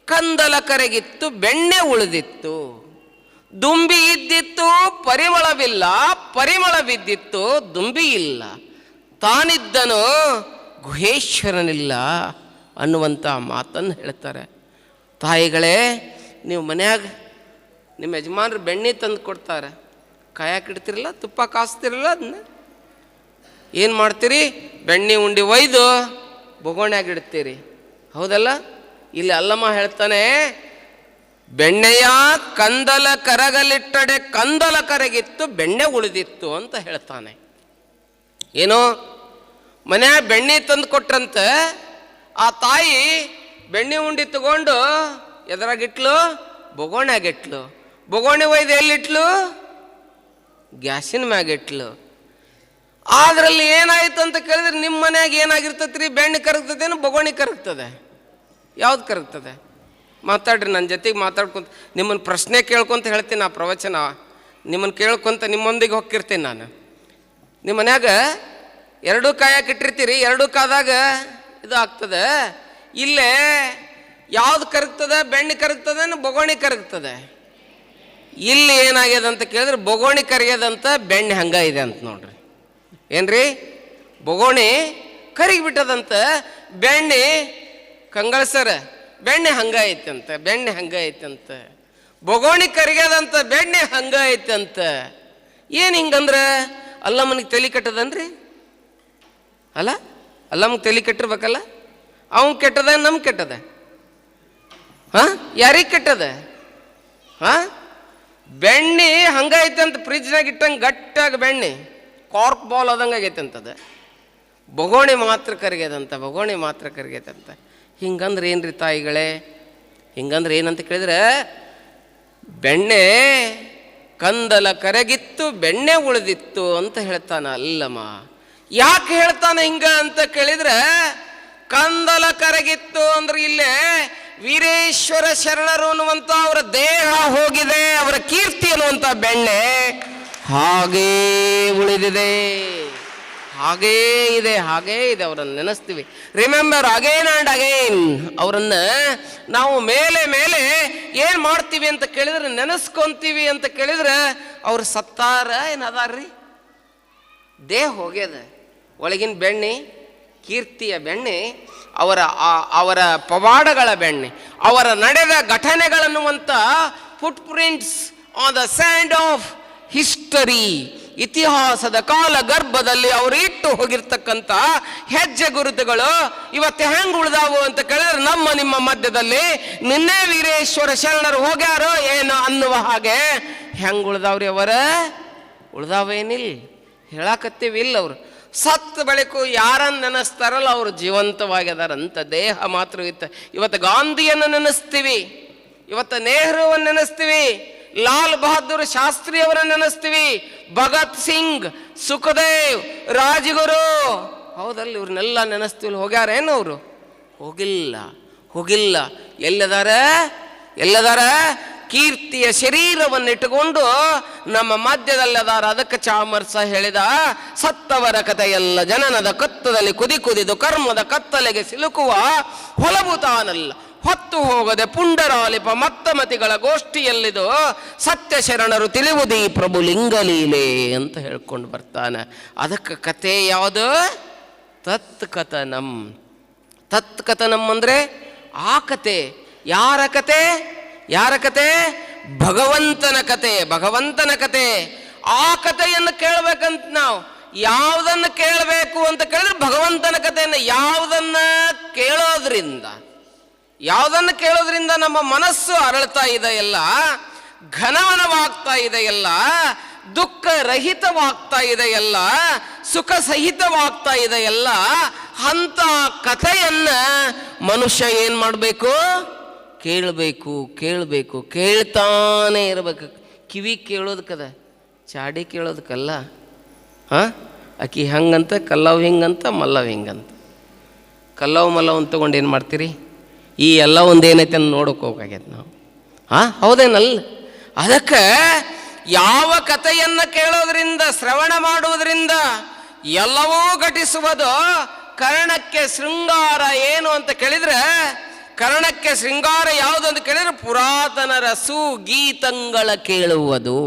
ಕಂದಲ ಕರಗಿತ್ತು ಬೆಣ್ಣೆ ಉಳಿದಿತ್ತು. ದುಂಬಿ ಇದ್ದಿತ್ತು ಪರಿಮಳವಿಲ್ಲ, ಪರಿಮಳ ಬಿದ್ದಿತ್ತು ದುಂಬಿ ಇಲ್ಲ. ತಾನಿದ್ದನು ಗುಹೇಶ್ವರನಿಲ್ಲ ಅನ್ನುವಂಥ ಮಾತನ್ನು ಹೇಳ್ತಾರೆ. ತಾಯಿಗಳೇ, ನೀವು ಮನ್ಯಾಗ ನಿಮ್ಮ ಯಜಮಾನ್ರು ಬೆಣ್ಣೆ ತಂದು ಕೊಡ್ತಾರೆ, ಕಾಯಕ್ಕಿಡ್ತಿರಲ್ಲ, ತುಪ್ಪ ಕಾಸ್ತಿರಲ್ಲ, ಅದನ್ನ ಏನು ಮಾಡ್ತೀರಿ? ಬೆಣ್ಣೆ ಉಂಡಿ ಒಯ್ದು ಬೊಗೋಣ್ಯಾಗ ಇಡ್ತೀರಿ, ಹೌದಲ್ಲ? ಇಲ್ಲಿ ಅಲ್ಲಮ್ಮ ಹೇಳ್ತಾನೆ, ಬೆಣ್ಣೆಯ ಕಂದಲ ಕರಗಲಿಟ್ಟಡೆ ಕಂದಲ ಕರಗಿತ್ತು ಬೆಣ್ಣೆ ಉಳಿದಿತ್ತು ಅಂತ ಹೇಳ್ತಾನೆ. ಏನೋ ಮನ್ಯಾಗ ಬೆಣ್ಣೆ ತಂದು ಕೊಟ್ರಂತೆ, ಆ ತಾಯಿ ಬೆಣ್ಣೆ ಉಂಡಿ ತಗೊಂಡು ಎದರಾಗಿಟ್ಲು? ಬೊಗೋಣ್ಯಾಗಿಟ್ಲು. ಬೊಗೋಣಿ ಒಯ್ದು ಎಲ್ಲಿಟ್ಲು? ಗ್ಯಾಸಿನ ಮ್ಯಾಗಿಟ್ಲು. ಅದರಲ್ಲಿ ಏನಾಯ್ತು ಅಂತ ಕೇಳಿದ್ರೆ ನಿಮ್ಮ ಮನ್ಯಾಗ ಏನಾಗಿರ್ತೈತೆ ರೀ? ಬೆಣ್ಣೆ ಕರಗ್ತದೇನು ಬೊಗೋಣಿ ಕರಗ್ತದೆ? ಯಾವ್ದು ಕರಗ್ತದೆ? ಮಾತಾಡ್ರಿ, ನನ್ನ ಜೊತೆಗೆ ಮಾತಾಡ್ಕೊಂತ ನಿಮ್ಮನ್ನು ಪ್ರಶ್ನೆ ಕೇಳ್ಕೊಂತ ಹೇಳ್ತೀನಿ. ಆ ಪ್ರವಚನ ನಿಮ್ಮನ್ನು ಕೇಳ್ಕೊಂತ ನಿಮ್ಮೊಂದಿಗೆ ಹೋಗಿರ್ತೀನಿ ನಾನು. ನಿಮ್ಮ ಮನ್ಯಾಗ ಎರಡೂ ಕಾಯಕ್ಕೆ ಇಟ್ಟಿರ್ತೀರಿ, ಎರಡೂ ಕಾದಾಗ ಇದು ಆಗ್ತದೆ. ಇಲ್ಲೇ ಯಾವ್ದು ಕರಗ್ತದೆ? ಬೆಣ್ಣೆ ಕರಗ್ತದೆ, ಬೊಗೋಣಿ ಕರಗ್ತದೆ? ಇಲ್ಲಿ ಏನಾಗ್ಯದ ಅಂತ ಕೇಳಿದ್ರೆ ಬೊಗೋಣಿ ಕರಗ್ಯದಂತ, ಬೆಣ್ಣೆ ಹಂಗ ಇದೆ ಅಂತ ನೋಡ್ರಿ. ಏನ್ರಿ? ಬೊಗೋಣಿ ಕರಗಿಬಿಟ್ಟದಂತ, ಬೆಣ್ಣೆ ಕಂಗಳಸರ ಬೆಣ್ಣೆ ಹಂಗ ಐತಂತ, ಬೆಣ್ಣೆ ಹಂಗ ಐತಂತ. ಬೊಗೋಣಿ ಕರಗ್ಯದಂತ, ಬೆಣ್ಣೆ ಹಂಗ ಐತಂತ. ಏನು ಹಿಂಗಂದ್ರೆ ಅಲ್ಲಮ್ಮನಿಗೆ ತಲೆ ಕಟ್ಟದನ್ರಿ? ಅಲ್ಲ, ಅಲ್ಲಮ್ಮಗೆ ತಲೆ ಕಟ್ಟಿರ್ಬೇಕಲ್ಲ? ಅವನು ಕೆಟ್ಟದ, ನಮ್ಗೆ ಕೆಟ್ಟದ? ಯಾರಿಗೆ ಕೆಟ್ಟದ? ಬೆಣ್ಣೆ ಹಂಗೈತೆ ಅಂತ ಫ್ರಿಜ್ನಾಗ ಇಟ್ಟಂಗೆ ಗಟ್ಟಾಗಿ ಬೆಣ್ಣೆ ಕಾರ್ಕ್ ಬಾಲ್ ಆದಂಗೆ ಆಗೈತೆ ಅಂತದ. ಬೊಗೋಣಿ ಮಾತ್ರ ಕರಗ್ಯದಂತ, ಬೊಗೋಣಿ ಮಾತ್ರ ಕರಗ್ಯದಂತ. ಹಿಂಗಂದ್ರೆ ಏನ್ರಿ ತಾಯಿಗಳೇ? ಹಿಂಗಂದ್ರೆ ಏನಂತ ಕೇಳಿದ್ರೆ, ಬೆಣ್ಣೆ ಕಂದಲ ಕರಗಿತ್ತು ಬೆಣ್ಣೆ ಉಳಿದಿತ್ತು ಅಂತ ಹೇಳ್ತಾನ ಅಲ್ಲಮ್ಮ. ಯಾಕೆ ಹೇಳ್ತಾನೆ ಹಿಂಗ ಅಂತ ಕೇಳಿದ್ರೆ, ಕಂದಲ ಕರಗಿತ್ತು ಅಂದ್ರೆ ಇಲ್ಲೇ ವೀರೇಶ್ವರ ಶರಣರು ಅನ್ನುವಂಥ ಅವರ ದೇಹ ಹೋಗಿದೆ, ಅವರ ಕೀರ್ತಿ ಅನ್ನುವಂಥ ಬೆಣ್ಣೆ ಹಾಗೇ ಉಳಿದಿದೆ, ಹಾಗೇ ಇದೆ ಅವರನ್ನು ನೆನೆಸ್ತೀವಿ. Remember again and again. ಅವರನ್ನು ನಾವು ಮೇಲೆ ಮೇಲೆ ಏನು ಮಾಡ್ತೀವಿ ಅಂತ ಕೇಳಿದ್ರೆ, ನೆನೆಸ್ಕೊಂತೀವಿ ಅಂತ ಕೇಳಿದ್ರೆ, ಅವ್ರು ಸತ್ತಾರ ಏನದಾರ್ರಿ? ದೇಹ ಹೋಗ್ಯದ. ಒಳಗಿನ ಬೆಣ್ಣೆ, ಕೀರ್ತಿಯ ಬೆಣ್ಣೆ, ಅವರ ಪವಾಡಗಳ ಬೆಣ್ಣೆ, ಅವರ ನಡೆದ ಘಟನೆಗಳನ್ನುವಂಥ footprints on the sand of history, ಇತಿಹಾಸದ ಕಾಲ ಗರ್ಭದಲ್ಲಿ ಅವರು ಇಟ್ಟು ಹೋಗಿರ್ತಕ್ಕಂಥ ಹೆಜ್ಜೆ ಗುರುತುಗಳು ಇವತ್ತು ಹೆಂಗೆ ಉಳ್ದಾವು ಅಂತ ಕೇಳಿದ್ರೆ, ನಮ್ಮ ನಿಮ್ಮ ಮಧ್ಯದಲ್ಲಿ ನಿನ್ನೆ ವೀರೇಶ್ವರ ಶರಣರು ಹೋಗ್ಯಾರೋ ಏನು ಅನ್ನುವ ಹಾಗೆ ಹೆಂಗೆ ಉಳ್ದಾವ್ರಿ? ಅವರ ಉಳ್ದಾವೇನಿಲ್ಲ, ಹೇಳಾಕತ್ತೀವಿ ಇಲ್ಲ. ಅವರು ಸತ್ತ ಬಳಿಕ ಯಾರನ್ನು ನೆನೆಸ್ತಾರಲ್ಲ ಅವರು ಜೀವಂತವಾಗಿದಾರಂತ. ದೇಹ ಮಾತ್ರ ಇತ್ತು. ಇವತ್ತು ಗಾಂಧಿಯನ್ನು ನೆನೆಸ್ತೀವಿ, ಇವತ್ತು ನೆಹರುವನ್ನು ನೆನೆಸ್ತೀವಿ, ಲಾಲ್ ಬಹದ್ದೂರ್ ಶಾಸ್ತ್ರಿ ಅವರನ್ನು ನೆನೆಸ್ತೀವಿ, ಭಗತ್ ಸಿಂಗ್, ಸುಖದೇವ್, ರಾಜಗುರು. ಹೌದಲ್ಲ, ಇವ್ರನ್ನೆಲ್ಲ ನೆನೆಸ್ತೀವಿ. ಹೋಗ್ಯಾರೇನು ಅವರು? ಹೋಗಿಲ್ಲ. ಎಲ್ಲದಾರ ಕೀರ್ತಿಯ ಶರೀರವನ್ನಿಟ್ಟುಕೊಂಡು ನಮ್ಮ ಮಧ್ಯದಲ್ಲದಾರ. ಅದಕ್ಕೆ ಚಾಮರ್ಸ ಹೇಳಿದ, ಸತ್ತವರ ಕಥೆಯೆಲ್ಲ ಜನನದ ಕತ್ತದಲ್ಲಿ ಕುದಿದು ಕರ್ಮದ ಕತ್ತಲೆಗೆ ಸಿಲುಕುವ ಹೊಲಬು ತಾನಲ್ಲ, ಹೊತ್ತು ಹೋಗದೆ ಪುಂಡರಾಲಿಪ ಮತ್ತಮತಿಗಳ ಗೋಷ್ಠಿಯಲ್ಲಿದು ಸತ್ಯ ಶರಣರು ತಿಳಿಯುವುದೀ ಪ್ರಭು ಲಿಂಗಲೀಲೆ ಅಂತ ಹೇಳ್ಕೊಂಡು ಬರ್ತಾನೆ. ಅದಕ್ಕೆ ಕತೆ ಯಾವುದು? ತತ್ಕಥನಂ ಅಂದರೆ ಆ ಕತೆ. ಯಾರ ಕತೆ? ಭಗವಂತನ ಕತೆ. ಆ ಕಥೆಯನ್ನು ಕೇಳಬೇಕಂತ ನಾವು ಯಾವುದನ್ನು ಕೇಳಬೇಕು ಅಂತ ಕೇಳಿದ್ರೆ ಭಗವಂತನ ಕಥೆಯನ್ನು. ಯಾವುದನ್ನು ಕೇಳೋದ್ರಿಂದ ನಮ್ಮ ಮನಸ್ಸು ಅರಳ್ತಾ ಇದೆಯಲ್ಲ, ಘನವನವಾಗ್ತಾ ಇದೆಯಲ್ಲ, ದುಃಖ ರಹಿತವಾಗ್ತಾ ಇದೆಯಲ್ಲ, ಸುಖ ಸಹಿತವಾಗ್ತಾ ಇದೆಯಲ್ಲ, ಅಂಥ ಕಥೆಯನ್ನ ಮನುಷ್ಯ ಏನು ಮಾಡಬೇಕು? ಕೇಳಬೇಕು, ಕೇಳ್ತಾನೆ ಇರಬೇಕು. ಕಿವಿ ಕೇಳೋದಕ್ಕದ, ಚಾಡಿ ಕೇಳೋದಕ್ಕಲ್ಲ. ಆಕಿ ಹಂಗಂತ, ಕಲ್ಲವ್ ಹಿಂಗಂತ, ಮಲ್ಲವ್ ಹಿಂಗಂತ. ಕಲ್ಲವ್ ಮಲ್ಲವ್ ಅಂತ ತಗೊಂಡು ಏನು ಮಾಡ್ತೀರಿ? ಈ ಎಲ್ಲ ಒಂದೇನೈತೆ ಅಂತ ನೋಡೋಕೆ ಹೋಗಾಗ್ಯದ ನಾವು. ಹೌದೇನಲ್ಲ? ಅದಕ್ಕೆ ಯಾವ ಕಥೆಯನ್ನು ಕೇಳೋದ್ರಿಂದ, ಶ್ರವಣ ಮಾಡುವುದರಿಂದ ಎಲ್ಲವೂ ಘಟಿಸುವುದು. ಕರ್ಣಕ್ಕೆ ಶೃಂಗಾರ ಏನು ಅಂತ ಕೇಳಿದ್ರೆ, ಕರ್ಣಕ್ಕೆ ಶೃಂಗಾರ ಯಾವುದು ಅಂತ ಕೇಳಿದ್ರೆ ಪುರಾತನರ ಸುಗೀತಂಗಳ ಕೇಳುವುದು.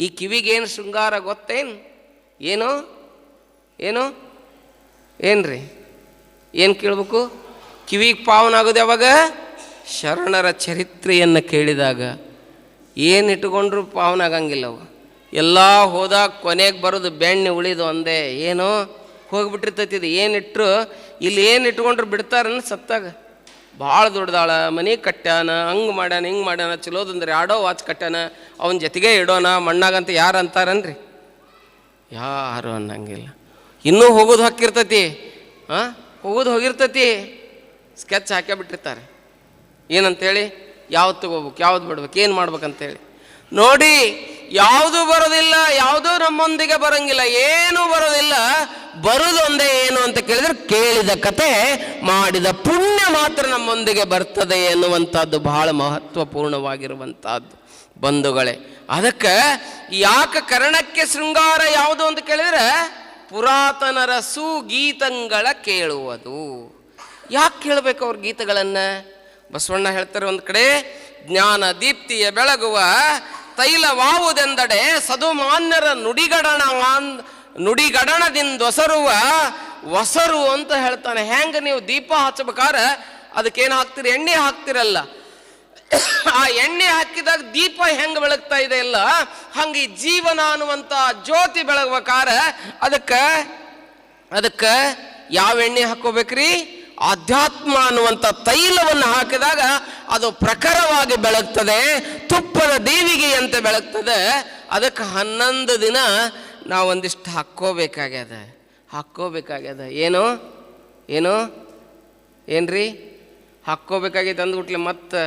ಈ ಕಿವಿಗೇನು ಶೃಂಗಾರ ಗೊತ್ತೇನು? ಏನ್ರಿ? ಏನು ಕೇಳಬೇಕು? ಕಿವಿಗೆ ಪಾವನಾಗೋದು ಯಾವಾಗ? ಶರಣರ ಚರಿತ್ರೆಯನ್ನು ಕೇಳಿದಾಗ. ಏನು ಇಟ್ಕೊಂಡ್ರು ಪಾವನಾಗಂಗಿಲ್ಲ ಅವು. ಎಲ್ಲ ಹೋದಾಗ ಕೊನೆಗೆ ಬರೋದು ಬೆಣ್ಣೆ ಉಳಿದು ಒಂದೇ. ಏನೋ ಹೋಗಿಬಿಟ್ಟಿರ್ತೈತಿ. ಇದು ಏನಿಟ್ರು ಇಲ್ಲಿ ಏನು ಇಟ್ಕೊಂಡ್ರು ಬಿಡ್ತಾರನ್ನ ಸತ್ತಾಗ. ಭಾಳ ದೊಡ್ಡದಾಳ, ಮನೆ ಕಟ್ಟ್ಯಾನ, ಹಂಗೆ ಮಾಡ್ಯಾನ, ಹಿಂಗೆ ಮಾಡ್ಯಾನ, ಚಲೋದಂದ್ರೆ ಆಡೋ ವಾಚ್ ಕಟ್ಟ್ಯಾನ, ಅವನ ಜೊತೆಗೆ ಇಡೋಣ ಮಣ್ಣಾಗಂತ ಯಾರು ಅಂತಾರನ್ರಿ? ಯಾರು ಅನ್ನಂಗಿಲ್ಲ. ಇನ್ನೂ ಹೋಗೋದು ಹೋಗಿರ್ತೈತಿ. ಸ್ಕೆಚ್ ಹಾಕೇ ಬಿಟ್ಟಿರ್ತಾರೆ. ಏನಂತೇಳಿ, ಯಾವ್ದು ತಗೋಬೇಕು, ಯಾವ್ದು ಬಿಡ್ಬೇಕು, ಏನು ಮಾಡ್ಬೇಕಂತೇಳಿ ನೋಡಿ. ಯಾವುದೂ ಬರೋದಿಲ್ಲ, ಯಾವುದೂ ನಮ್ಮೊಂದಿಗೆ ಬರೋಂಗಿಲ್ಲ, ಏನೂ ಬರೋದಿಲ್ಲ. ಬರೋದೊಂದೇ ಏನು ಅಂತ ಕೇಳಿದ್ರೆ, ಕೇಳಿದ ಕತೆ ಮಾಡಿದ ಪುಣ್ಯ ಮಾತ್ರ ನಮ್ಮೊಂದಿಗೆ ಬರ್ತದೆ ಎನ್ನುವಂಥದ್ದು ಬಹಳ ಮಹತ್ವಪೂರ್ಣವಾಗಿರುವಂಥದ್ದು ಬಂಧುಗಳೇ. ಅದಕ್ಕೆ ಯಾಕೆ ಕರ್ಣಕ್ಕೆ ಶೃಂಗಾರ ಯಾವುದು ಅಂತ ಕೇಳಿದ್ರೆ, ಪುರಾತನರ ಸುಗೀತಂಗಳ ಕೇಳುವುದು. ಯಾಕೆ ಕೇಳಬೇಕು ಅವ್ರ ಗೀತಗಳನ್ನು? ಬಸವಣ್ಣ ಹೇಳ್ತಾರೆ ಒಂದು ಕಡೆ, ಜ್ಞಾನ ದೀಪ್ತಿಯ ಬೆಳಗುವ ತೈಲವಾವುದೆಂದಡೆ ಸದುಮಾನ್ಯರ ನುಡಿಗಡಣದಿಂದೊಸರುವ ಒಸರು ಅಂತ ಹೇಳ್ತಾನೆ. ಹೆಂಗೆ ನೀವು ದೀಪ ಹಚ್ಚಬೇಕಾದ್ರೆ ಅದಕ್ಕೇನು ಹಾಕ್ತೀರಿ? ಎಣ್ಣೆ ಹಾಕ್ತಿರಲ್ಲ. ಆ ಎಣ್ಣೆ ಹಾಕಿದಾಗ ದೀಪ ಹೆಂಗೆ ಬೆಳಗ್ತಾ ಇದೆ ಇಲ್ಲ, ಹಂಗೆ ಈ ಜೀವನ ಅನ್ನುವಂಥ ಜ್ಯೋತಿ ಬೆಳಗ್ಬೇಕಾದ್ರೆ ಅದಕ್ಕೆ ಯಾವ ಎಣ್ಣೆ ಹಾಕೋಬೇಕ್ರಿ? ಆಧ್ಯಾತ್ಮ ಅನ್ನುವಂಥ ತೈಲವನ್ನು ಹಾಕಿದಾಗ ಅದು ಪ್ರಖರವಾಗಿ ಬೆಳಗ್ತದೆ, ತುಪ್ಪದ ದೇವಿಗೆಯಂತೆ ಬೆಳಗ್ತದೆ. ಅದಕ್ಕೆ 11 ದಿನ ನಾವು ಒಂದಿಷ್ಟು ಹಾಕ್ಕೋಬೇಕಾಗ್ಯದ. ಏನ್ರಿ ಹಾಕ್ಕೋಬೇಕಾಗೈತೆ ಅಂದ್ಬಿಟ್ಲೆ ಮತ್ತೆ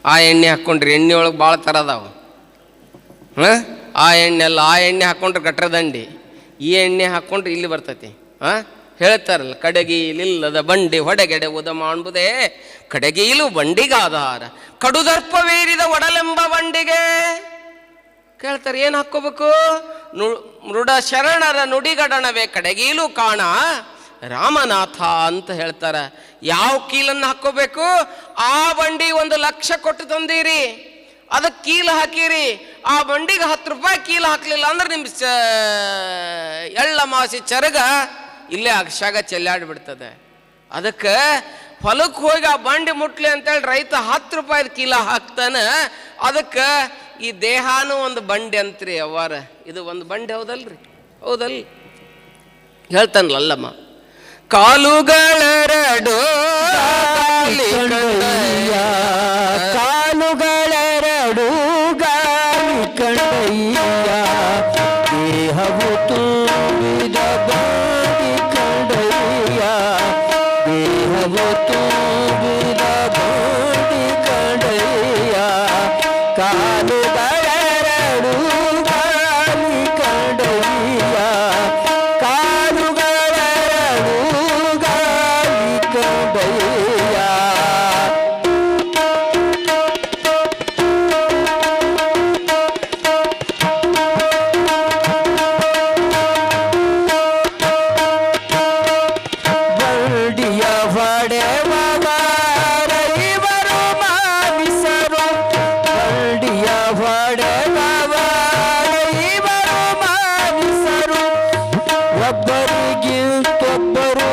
ಆ ಎಣ್ಣೆ ಹಾಕ್ಕೊಂಡ್ರಿ. ಎಣ್ಣೆ ಒಳಗೆ ಭಾಳ ಥರ ಅದಾವ. ಆ ಎಣ್ಣೆ ಹಾಕ್ಕೊಂಡ್ರೆ ಗಟ್ರದಂಡಿ, ಈ ಎಣ್ಣೆ ಹಾಕ್ಕೊಂಡ್ರೆ ಇಲ್ಲಿ ಬರ್ತೈತಿ. ಹೇಳ್ತಾರಲ್ಲ, ಕಡೆಗೀಲಿಲ್ಲದ ಬಂಡಿ ಹೊಡೆಗೆಡೆ ಉದ ಮಾಡ್ಬುದೇ, ಕಡೆಗೀಲು ಬಂಡಿಗಾಧಾರ, ಕಡುದರ್ಪವೇರಿದ ಒಡಲೆಂಬ ಬಂಡಿಗೆ. ಕೇಳ್ತಾರೆ, ಏನು ಹಾಕ್ಕೋಬೇಕು? ಮೃಡ ಶರಣರ ನುಡಿಗಡಣವೇ ಕಡೆಗೀಲು ಕಾಣ ರಾಮನಾಥ ಅಂತ ಹೇಳ್ತಾರೆ. ಯಾವ ಕೀಲನ್ನು ಹಾಕ್ಕೋಬೇಕು? ಆ ಬಂಡಿ 1,00,000 ಕೊಟ್ಟು ತಂದೀರಿ, ಅದಕ್ಕೆ ಕೀಲು ಹಾಕಿರಿ, ಆ ಬಂಡಿಗೆ 10 ರೂಪಾಯಿ ಕೀಲು ಹಾಕ್ಲಿಲ್ಲ ಅಂದ್ರೆ ನಿಮ್ಮ ಎಳ್ಳ ಮಾಸಿ ಚರಗ ಇಲ್ಲೇ ಅಕ್ಷಾಗ ಚೆಲ್ಲಾಡ್ಬಿಡ್ತದೆ. ಅದಕ್ಕೆ ಹೊಲಕ್ಕೆ ಹೋಗಿ ಆ ಬಂಡಿ ಮುಟ್ಲಿ ಅಂತೇಳಿ ರೈತ 10 ರೂಪಾಯಿದ ಕೀಲ ಹಾಕ್ತಾನೆ. ಅದಕ್ಕೆ ಈ ದೇಹಾನು ಒಂದು ಬಂಡಿ ಅಂತ್ರಿ ಅವ್ವಾರ, ಇದು ಒಂದು ಬಂಡಿ ಹೌದಲ್ರಿ? ಹೌದಲ್? ಹೇಳ್ತಾನಲ್ಲಮ್ಮ, ಕಾಲುಗಳೆರಡು ಕಾಲುಗಳೆರಡು ಗಾಳಿ ಕಂಡಯ್ಯ, ದೇಹವು ತುಂಬಿದ ಬಾಡಿ ಕಂಡಯ್ಯ, ದೇಹವು ತುಂಬಿದ ಬಾಡಿ ಕಂಡಯ್ಯ, ಕಾಲುಗಳೆರಡು ಗಾಳಿ ಕಂಡಯ್ಯ, ಕಾಲುಗಳೆರಡು ಗಾಳಿ ಕಂಡಯ್ಯ. ಬಂಡಿಯ ಹೊಡೆವವರ ಇವರು ಮಾನಿಸರು, ಬಂಡಿಯ ಹೊಡೆವವರ ಇವರು ಮಾನಿಸರು, ಒಬ್ಬರಿಗಿಂತೊಬ್ಬರು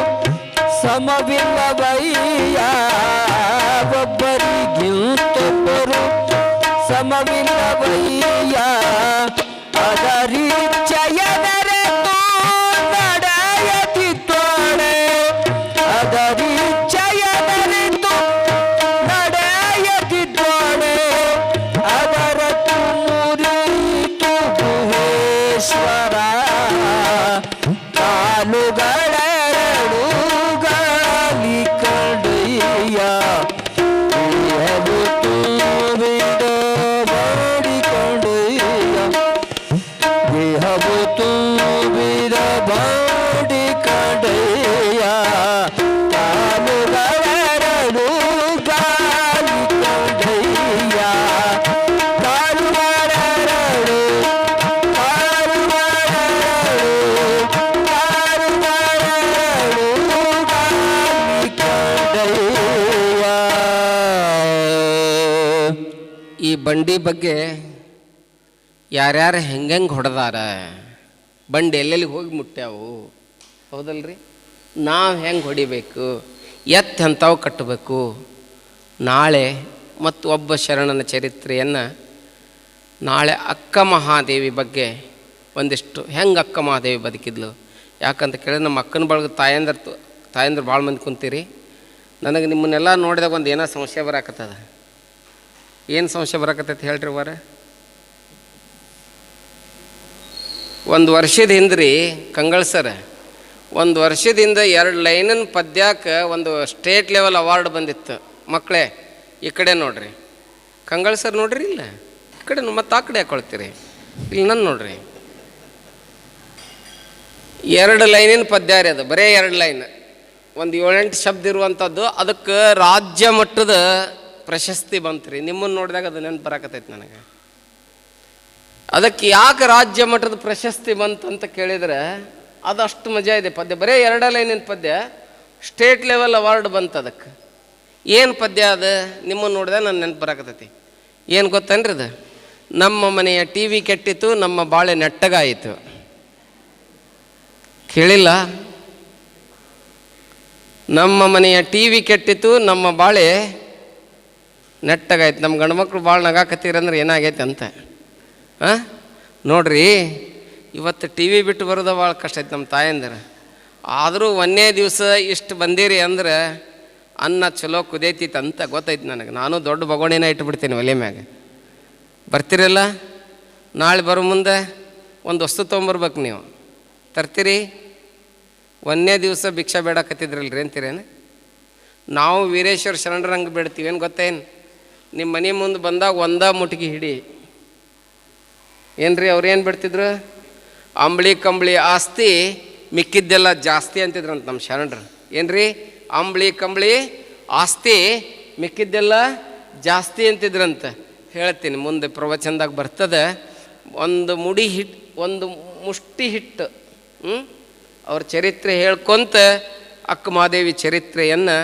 ಸಮವಿಲ್ಲವಯ್ಯ, ಒಬ್ಬರಿಗಿಂತೊಬ್ಬರು ಸಮವಿಲ್ಲವಯ್ಯ, ಅದರಿಚ್ಛೆಯನರೆತು ನಡೆಯದಿದ್ದೋಳೆ, ಅದರಿಚ್ಛೆಯನರೆತು ನಡೆಯದಿದ್ದೋಳೆ, ಅದರ ಮುರಿತು ಗುಹೇಶ್ವರ, ಕಾಲುಗಳೆರಡು ಗಾಳಿ ಕಂಡಯ್ಯ, ದೇಹವು ತುಂಬಿದ ಬಾಡಿ ಕಂಡಯ್ಯ, ದೇಹವು ತುಂಬಿದ ಬಾಡಿ ಕಂಡಯ್ಯ, ಕಾಲುಗಳೆರಡು ಗಾಳಿ ಕಂಡಯ್ಯ, ಕಾಲುಗಳೆರಡು ಕಾಲುಗಳೆರಡು ಕಾಲುಗಳೆರಡು ಗಾಳಿ ಕಂಡಯ್ಯ. ಈ ಬಂಡಿ ಬಗ್ಗೆ ಯಾರ್ಯಾರು ಹೆಂಗೆ ಹೊಡೆದಾರ, ಬಂಡಿ ಎಲ್ಲೆಲ್ಲಿ ಹೋಗಿ ಮುಟ್ಟ್ಯಾವು, ಹೌದಲ್ರಿ? ನಾವು ಹೆಂಗೆ ಹೊಡಿಬೇಕು, ಎಂಥವು ಕಟ್ಟಬೇಕು, ನಾಳೆ ಮತ್ತು ಒಬ್ಬ ಶರಣನ ಚರಿತ್ರೆಯನ್ನು ನಾಳೆ ಅಕ್ಕ ಮಹಾದೇವಿ ಬಗ್ಗೆ ಒಂದಿಷ್ಟು ಹೆಂಗೆ ಅಕ್ಕ ಮಹಾದೇವಿ ಬದುಕಿದ್ಲು, ಯಾಕಂತ ಕೇಳಿದ್ರೆ ನಮ್ಮ ಅಕ್ಕನ ಬಳಗ ತಾಯಂದ್ರೆ ಭಾಳ ಮಂದಿ ಕುಂತೀರಿ. ನನಗೆ ನಿಮ್ಮನ್ನೆಲ್ಲ ನೋಡಿದಾಗ ಒಂದು ಏನೋ ಸಂಶಯ ಬರಾಕತ್ತದ. ಏನು ಸಂಶಯ ಬರಾಕತ್ತೈತೆ ಹೇಳ್ರಿ ವಾರ? ಒಂದು ವರ್ಷದ ಹಿಂದ್ರಿ ಕಂಗಳ ಸರ್, ಒಂದು ವರ್ಷದಿಂದ 2 ಲೈನಿನ ಪದ್ಯಕ್ಕೆ ಒಂದು ಸ್ಟೇಟ್ ಲೆವೆಲ್ ಅವಾರ್ಡ್ ಬಂದಿತ್ತು. ಮಕ್ಕಳೇ ಈ ಕಡೆ ನೋಡ್ರಿ, ಕಂಗಳ ಸರ್ ನೋಡ್ರಿ, ಇಲ್ಲ ಈ ಕಡೆ ಮತ್ತೆ ಆ ಕಡೆ ಹಾಕೊಳ್ತೀರಿ, ಇಲ್ಲಿ ನನ್ನ ನೋಡ್ರಿ. 2 ಲೈನಿನ ಪದ್ಯ ರೀ ಅದು, ಬರೀ 2 ಲೈನ್, ಒಂದು 7-8 ಶಬ್ದ ಇರುವಂಥದ್ದು. ಅದಕ್ಕೆ ರಾಜ್ಯ ಮಟ್ಟದ ಪ್ರಶಸ್ತಿ ಬಂತು. ನಿಮ್ಮನ್ನು ನೋಡಿದಾಗ ಅದು ನೆನಪು ಬರಾಕತ್ತೈತೆ ನನಗೆ. ಅದಕ್ಕೆ ಯಾಕೆ ರಾಜ್ಯ ಮಟ್ಟದ ಪ್ರಶಸ್ತಿ ಬಂತು ಅಂತ ಕೇಳಿದರೆ ಅದು ಅಷ್ಟು ಮಜಾ ಇದೆ ಪದ್ಯ. ಬರೀ 2 ಲೈನಿನ ಪದ್ಯ, ಸ್ಟೇಟ್ ಲೆವೆಲ್ ಅವಾರ್ಡ್ ಬಂತು ಅದಕ್ಕೆ. ಏನು ಪದ್ಯ ಅದು ನಿಮ್ಮನ್ನು ನೋಡಿದಾಗ ನಾನು ನೆನಪು ಬರಾಕತ್ತೈತಿ. ಏನು ಗೊತ್ತೇನ್ರಿ ಅದು? ನಮ್ಮ ಮನೆಯ ಟಿ ವಿ ಕೆಟ್ಟಿತು, ನಮ್ಮ ಬಾಳೆ ನೆಟ್ಟಗಾಯಿತು. ಕೇಳಿಲ್ಲ? ನಮ್ಮ ಮನೆಯ ಟಿ ವಿ ಕೆಟ್ಟಿತು, ನಮ್ಮ ಬಾಳೆ ನೆಟ್ಟಗಾಯ್ತು. ನಮ್ಮ ಗಂಡ್ಮಕ್ಳು ಭಾಳ ನಗಾಕತ್ತೀರಂದ್ರೆ ಏನಾಗೈತೆ ಅಂತ. ಹಾಂ ನೋಡ್ರಿ, ಇವತ್ತು ಟಿ ವಿ ಬಿಟ್ಟು ಬರೋದು ಭಾಳ ಕಷ್ಟ ಐತೆ ನಮ್ಮ ತಾಯಂದ್ರೆ. ಆದರೂ 1ನೇ ದಿವಸ ಇಷ್ಟು ಬಂದಿರಿ ಅಂದ್ರೆ ಅನ್ನ ಚಲೋ ಕುದೈತಿತ್ತು ಅಂತ ಗೊತ್ತೈತಿ ನನಗೆ. ನಾನು ದೊಡ್ಡ ಬಗೋಣಿನ ಇಟ್ಬಿಡ್ತೀನಿ ಒಲೆ ಮ್ಯಾಗ. ಬರ್ತೀರಲ್ಲ? ನಾಳೆ ಬರೋ ಮುಂದೆ ಒಂದು ವಸ್ತು ತೊಗೊಂಬರ್ಬೇಕು ನೀವು. ತರ್ತೀರಿ? 1ನೇ ದಿವಸ ಭಿಕ್ಷಾ ಬೇಡಕತ್ತಿದ್ರಲ್ರಿ ಅಂತೀರೇನು? ನಾವು ವೀರೇಶ್ವರ ಶರಣರಂಗೆ ಬೇಡ್ತೀವಿ. ಏನು ಗೊತ್ತೇನು? ನಿಮ್ಮ ಮನೆ ಮುಂದೆ ಬಂದಾಗ 1 ಮುಟ್ಗಿ ಹಿಡಿ. ಏನ್ರಿ ಅವ್ರೇನು ಬಿಡ್ತಿದ್ರು? ಅಂಬಳಿ ಕಂಬಳಿ ಆಸ್ತಿ ಮಿಕ್ಕಿದ್ದೆಲ್ಲ ಜಾಸ್ತಿ ಅಂತಿದ್ರಂತ ನಮ್ಮ ಶರಣರು. ಏನ್ರಿ? ಅಂಬಳಿ ಕಂಬಳಿ ಆಸ್ತಿ ಮಿಕ್ಕಿದ್ದೆಲ್ಲ ಜಾಸ್ತಿ ಅಂತಿದ್ರಂತ. ಹೇಳ್ತೀನಿ ಮುಂದೆ ಪ್ರವಚನದಾಗ ಬರ್ತದೆ. ಒಂದು ಒಂದು ಮುಷ್ಟಿ ಹಿಟ್ಟು ಅವ್ರ ಚರಿತ್ರೆ ಹೇಳ್ಕೊಂತ ಅಕ್ಕ ಮಹಾದೇವಿ ಚರಿತ್ರೆಯನ್ನು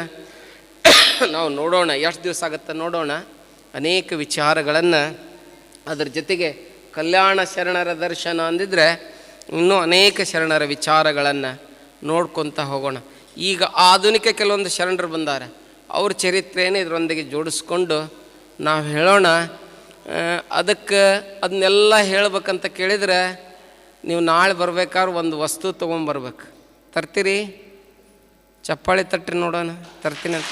ನಾವು ನೋಡೋಣ. ಎಷ್ಟು ದಿವಸ ಆಗುತ್ತೆ ನೋಡೋಣ. ಅನೇಕ ವಿಚಾರಗಳನ್ನು ಅದರ ಜೊತೆಗೆ ಕಲ್ಯಾಣ ಶರಣರ ದರ್ಶನ ಅಂದಿದ್ರೆ ಇನ್ನೂ ಅನೇಕ ಶರಣರ ವಿಚಾರಗಳನ್ನು ನೋಡ್ಕೊತ ಹೋಗೋಣ. ಈಗ ಆಧುನಿಕ ಕೆಲವೊಂದು ಶರಣರು ಬಂದಾರೆ, ಅವ್ರ ಚರಿತ್ರೆಯನ್ನು ಇದರೊಂದಿಗೆ ಜೋಡಿಸ್ಕೊಂಡು ನಾವು ಹೇಳೋಣ. ಅದಕ್ಕೆ ಅದನ್ನೆಲ್ಲ ಹೇಳ್ಬೇಕಂತ ಕೇಳಿದರೆ ನೀವು ನಾಳೆ ಬರ್ಬೇಕಾದ್ರೆ ಒಂದು ವಸ್ತು ತೊಗೊಂಬರ್ಬೇಕು. ತರ್ತೀರಿ? ಚಪ್ಪಾಳಿ ತಟ್ರಿ ನೋಡೋಣ. ತರ್ತೀನಿ ಅಂತ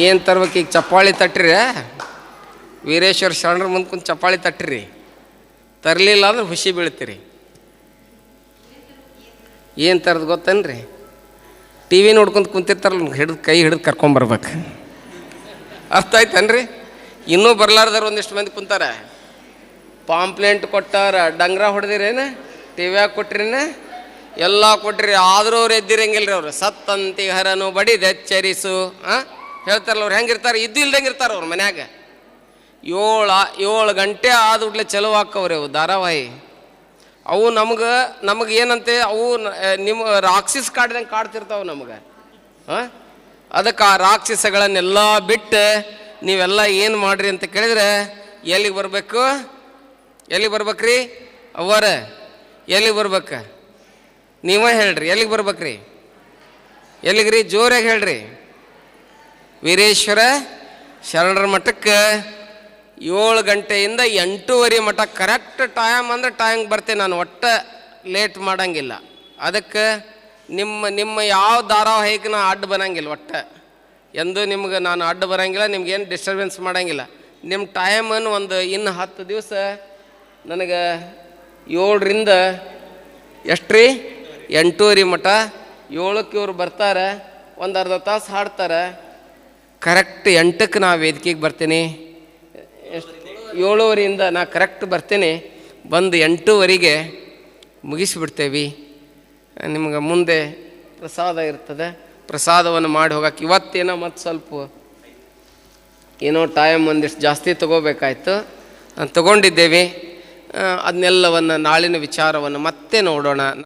ಏನು ತರ್ಬೇಕು? ಈಗ ಚಪ್ಪಾಳಿ ತಟ್ಟಿರಿ, ವೀರೇಶ್ವರ ಶರಣರ ಮುಂದೆ ಕುಂತು ಚಪ್ಪಾಳಿ ತಟ್ಟಿರಿ. ತರಲಿಲ್ಲ ಅಂದ್ರೆ ಹುಸಿ ಬೀಳ್ತೀರಿ. ಏನು ತರದು ಗೊತ್ತೇನ್ರಿ? ಟಿ ವಿ ನೋಡ್ಕೊಂತ ಕುಂತಿರ್ತಾರಲ್ಲ, ಕೈ ಹಿಡಿದು ಕರ್ಕೊಂಬರ್ಬೇಕು. ಅರ್ಥ ಆಯ್ತನ್ರಿ? ಇನ್ನೂ ಬರ್ಲಾರ್ದಾರ ಒಂದಿಷ್ಟು ಮಂದಿ ಕುಂತಾರ. ಪಾಂಪ್ಲೆಂಟ್ ಕೊಟ್ಟಾರ, ಡಂಗ್ರ ಹೊಡೆದಿರೇನು, ಟಿ ವ್ಯಾಗ ಕೊಟ್ರಿನ, ಎಲ್ಲ ಕೊಟ್ರಿ, ಆದರೂ ಅವ್ರು ಎದ್ದಿರಂಗಿಲ್ಲ ರೀ. ಅವ್ರು ಸತ್ತಂತಿ ಹರನು ಬಡಿದೆಚ್ಚರಿಸು ಹೇಳ್ತಾರಲ್ಲ. ಅವ್ರು ಹೆಂಗಿರ್ತಾರೆ? ಇದ್ದು ಇಲ್ದಂಗೆ ಇರ್ತಾರೆ ಅವ್ರ ಮನ್ಯಾಗ. 7 ಗಂಟೆ ಆದ್ಬಿಟ್ಲೆ ಚಲೋ ಹಾಕವ್ರಿ ಅವು ಧಾರಾವಾಹಿ. ಅವು ನಮಗೆ ಏನಂತೆ, ಅವು ನಿಮ್ಮ ರಾಕ್ಷಸ ಕಾಡ್ದಂಗೆ ಕಾಡ್ತಿರ್ತಾವೆ ನಮಗೆ. ಅದಕ್ಕೆ ಆ ರಾಕ್ಷಸಗಳನ್ನೆಲ್ಲ ಬಿಟ್ಟು ನೀವೆಲ್ಲ ಏನು ಮಾಡ್ರಿ ಅಂತ ಕೇಳಿದ್ರೆ ಎಲ್ಲಿಗೆ ಬರಬೇಕು? ಎಲ್ಲಿಗೆ ಬರ್ಬೇಕ್ರಿ ಅವರ? ಎಲ್ಲಿಗೆ ಬರ್ಬೇಕು? ನೀವೇ ಹೇಳ್ರಿ, ಎಲ್ಲಿಗೆ ಬರ್ಬೇಕ್ರಿ? ಎಲ್ಲಿಗ್ರಿ? ಜೋರಾಗಿ ಹೇಳ್ರಿ. ವೀರೇಶ್ವರ ಶರಣರ ಮಠಕ್ಕೆ 7 ಗಂಟೆಯಿಂದ 8:30 ಮಠ ಕರೆಕ್ಟ್ ಟೈಮ್ ಅಂದರೆ ಟೈಮ್ಗೆ ಬರ್ತೇನೆ ನಾನು. ಒಟ್ಟು ಲೇಟ್ ಮಾಡೋಂಗಿಲ್ಲ. ಅದಕ್ಕೆ ನಿಮ್ಮ ಯಾವ ಧಾರಾವಾಹಿಗೆ ನಾ ಅಡ್ಡ ಬರೋಂಗಿಲ್ಲ. ಒಟ್ಟು ಎಂದು ನಿಮ್ಗೆ ನಾನು ಅಡ್ಡ ಬರೋಂಗಿಲ್ಲ, ನಿಮ್ಗೇನು ಡಿಸ್ಟರ್ಬೆನ್ಸ್ ಮಾಡೋಂಗಿಲ್ಲ. ನಿಮ್ಮ ಟೈಮನ್ನು ಇನ್ನು 10 ದಿವಸ ನನಗೆ 7ರಿಂದ ಎಷ್ಟ್ರಿ 8:30 ಮಠ. 7ಕ್ಕೆ ಇವ್ರು ಬರ್ತಾರೆ, ಒಂದು ಅರ್ಧ ತಾಸು ಹಾಡ್ತಾರೆ. ಕರೆಕ್ಟ್ 8ಕ್ಕೆ ನಾ ವೇದಿಕೆಗೆ ಬರ್ತೀನಿ. 7:30ಯಿಂದ ನಾ ಕರೆಕ್ಟ್ ಬರ್ತೇನೆ. ಬಂದು 8:00ಗೆ ಮುಗಿಸಿಬಿಡ್ತೇವೆ. ನಿಮ್ಗೆ ಮುಂದೆ ಪ್ರಸಾದ ಇರ್ತದೆ. ಪ್ರಸಾದವನ್ನು ಮಾಡಿ ಹೋಗಕ್ಕೆ ಇವತ್ತೇನೋ ಮತ್ತು ಸ್ವಲ್ಪ ಏನೋ ಟೈಮ್ ಒಂದಿಷ್ಟು ಜಾಸ್ತಿ ತೊಗೋಬೇಕಾಯ್ತು. ತೊಗೊಂಡಿದ್ದೇವೆ. ಅದನ್ನೆಲ್ಲವನ್ನು ನಾಳಿನ ವಿಚಾರವನ್ನು ಮತ್ತೆ ನೋಡೋಣ.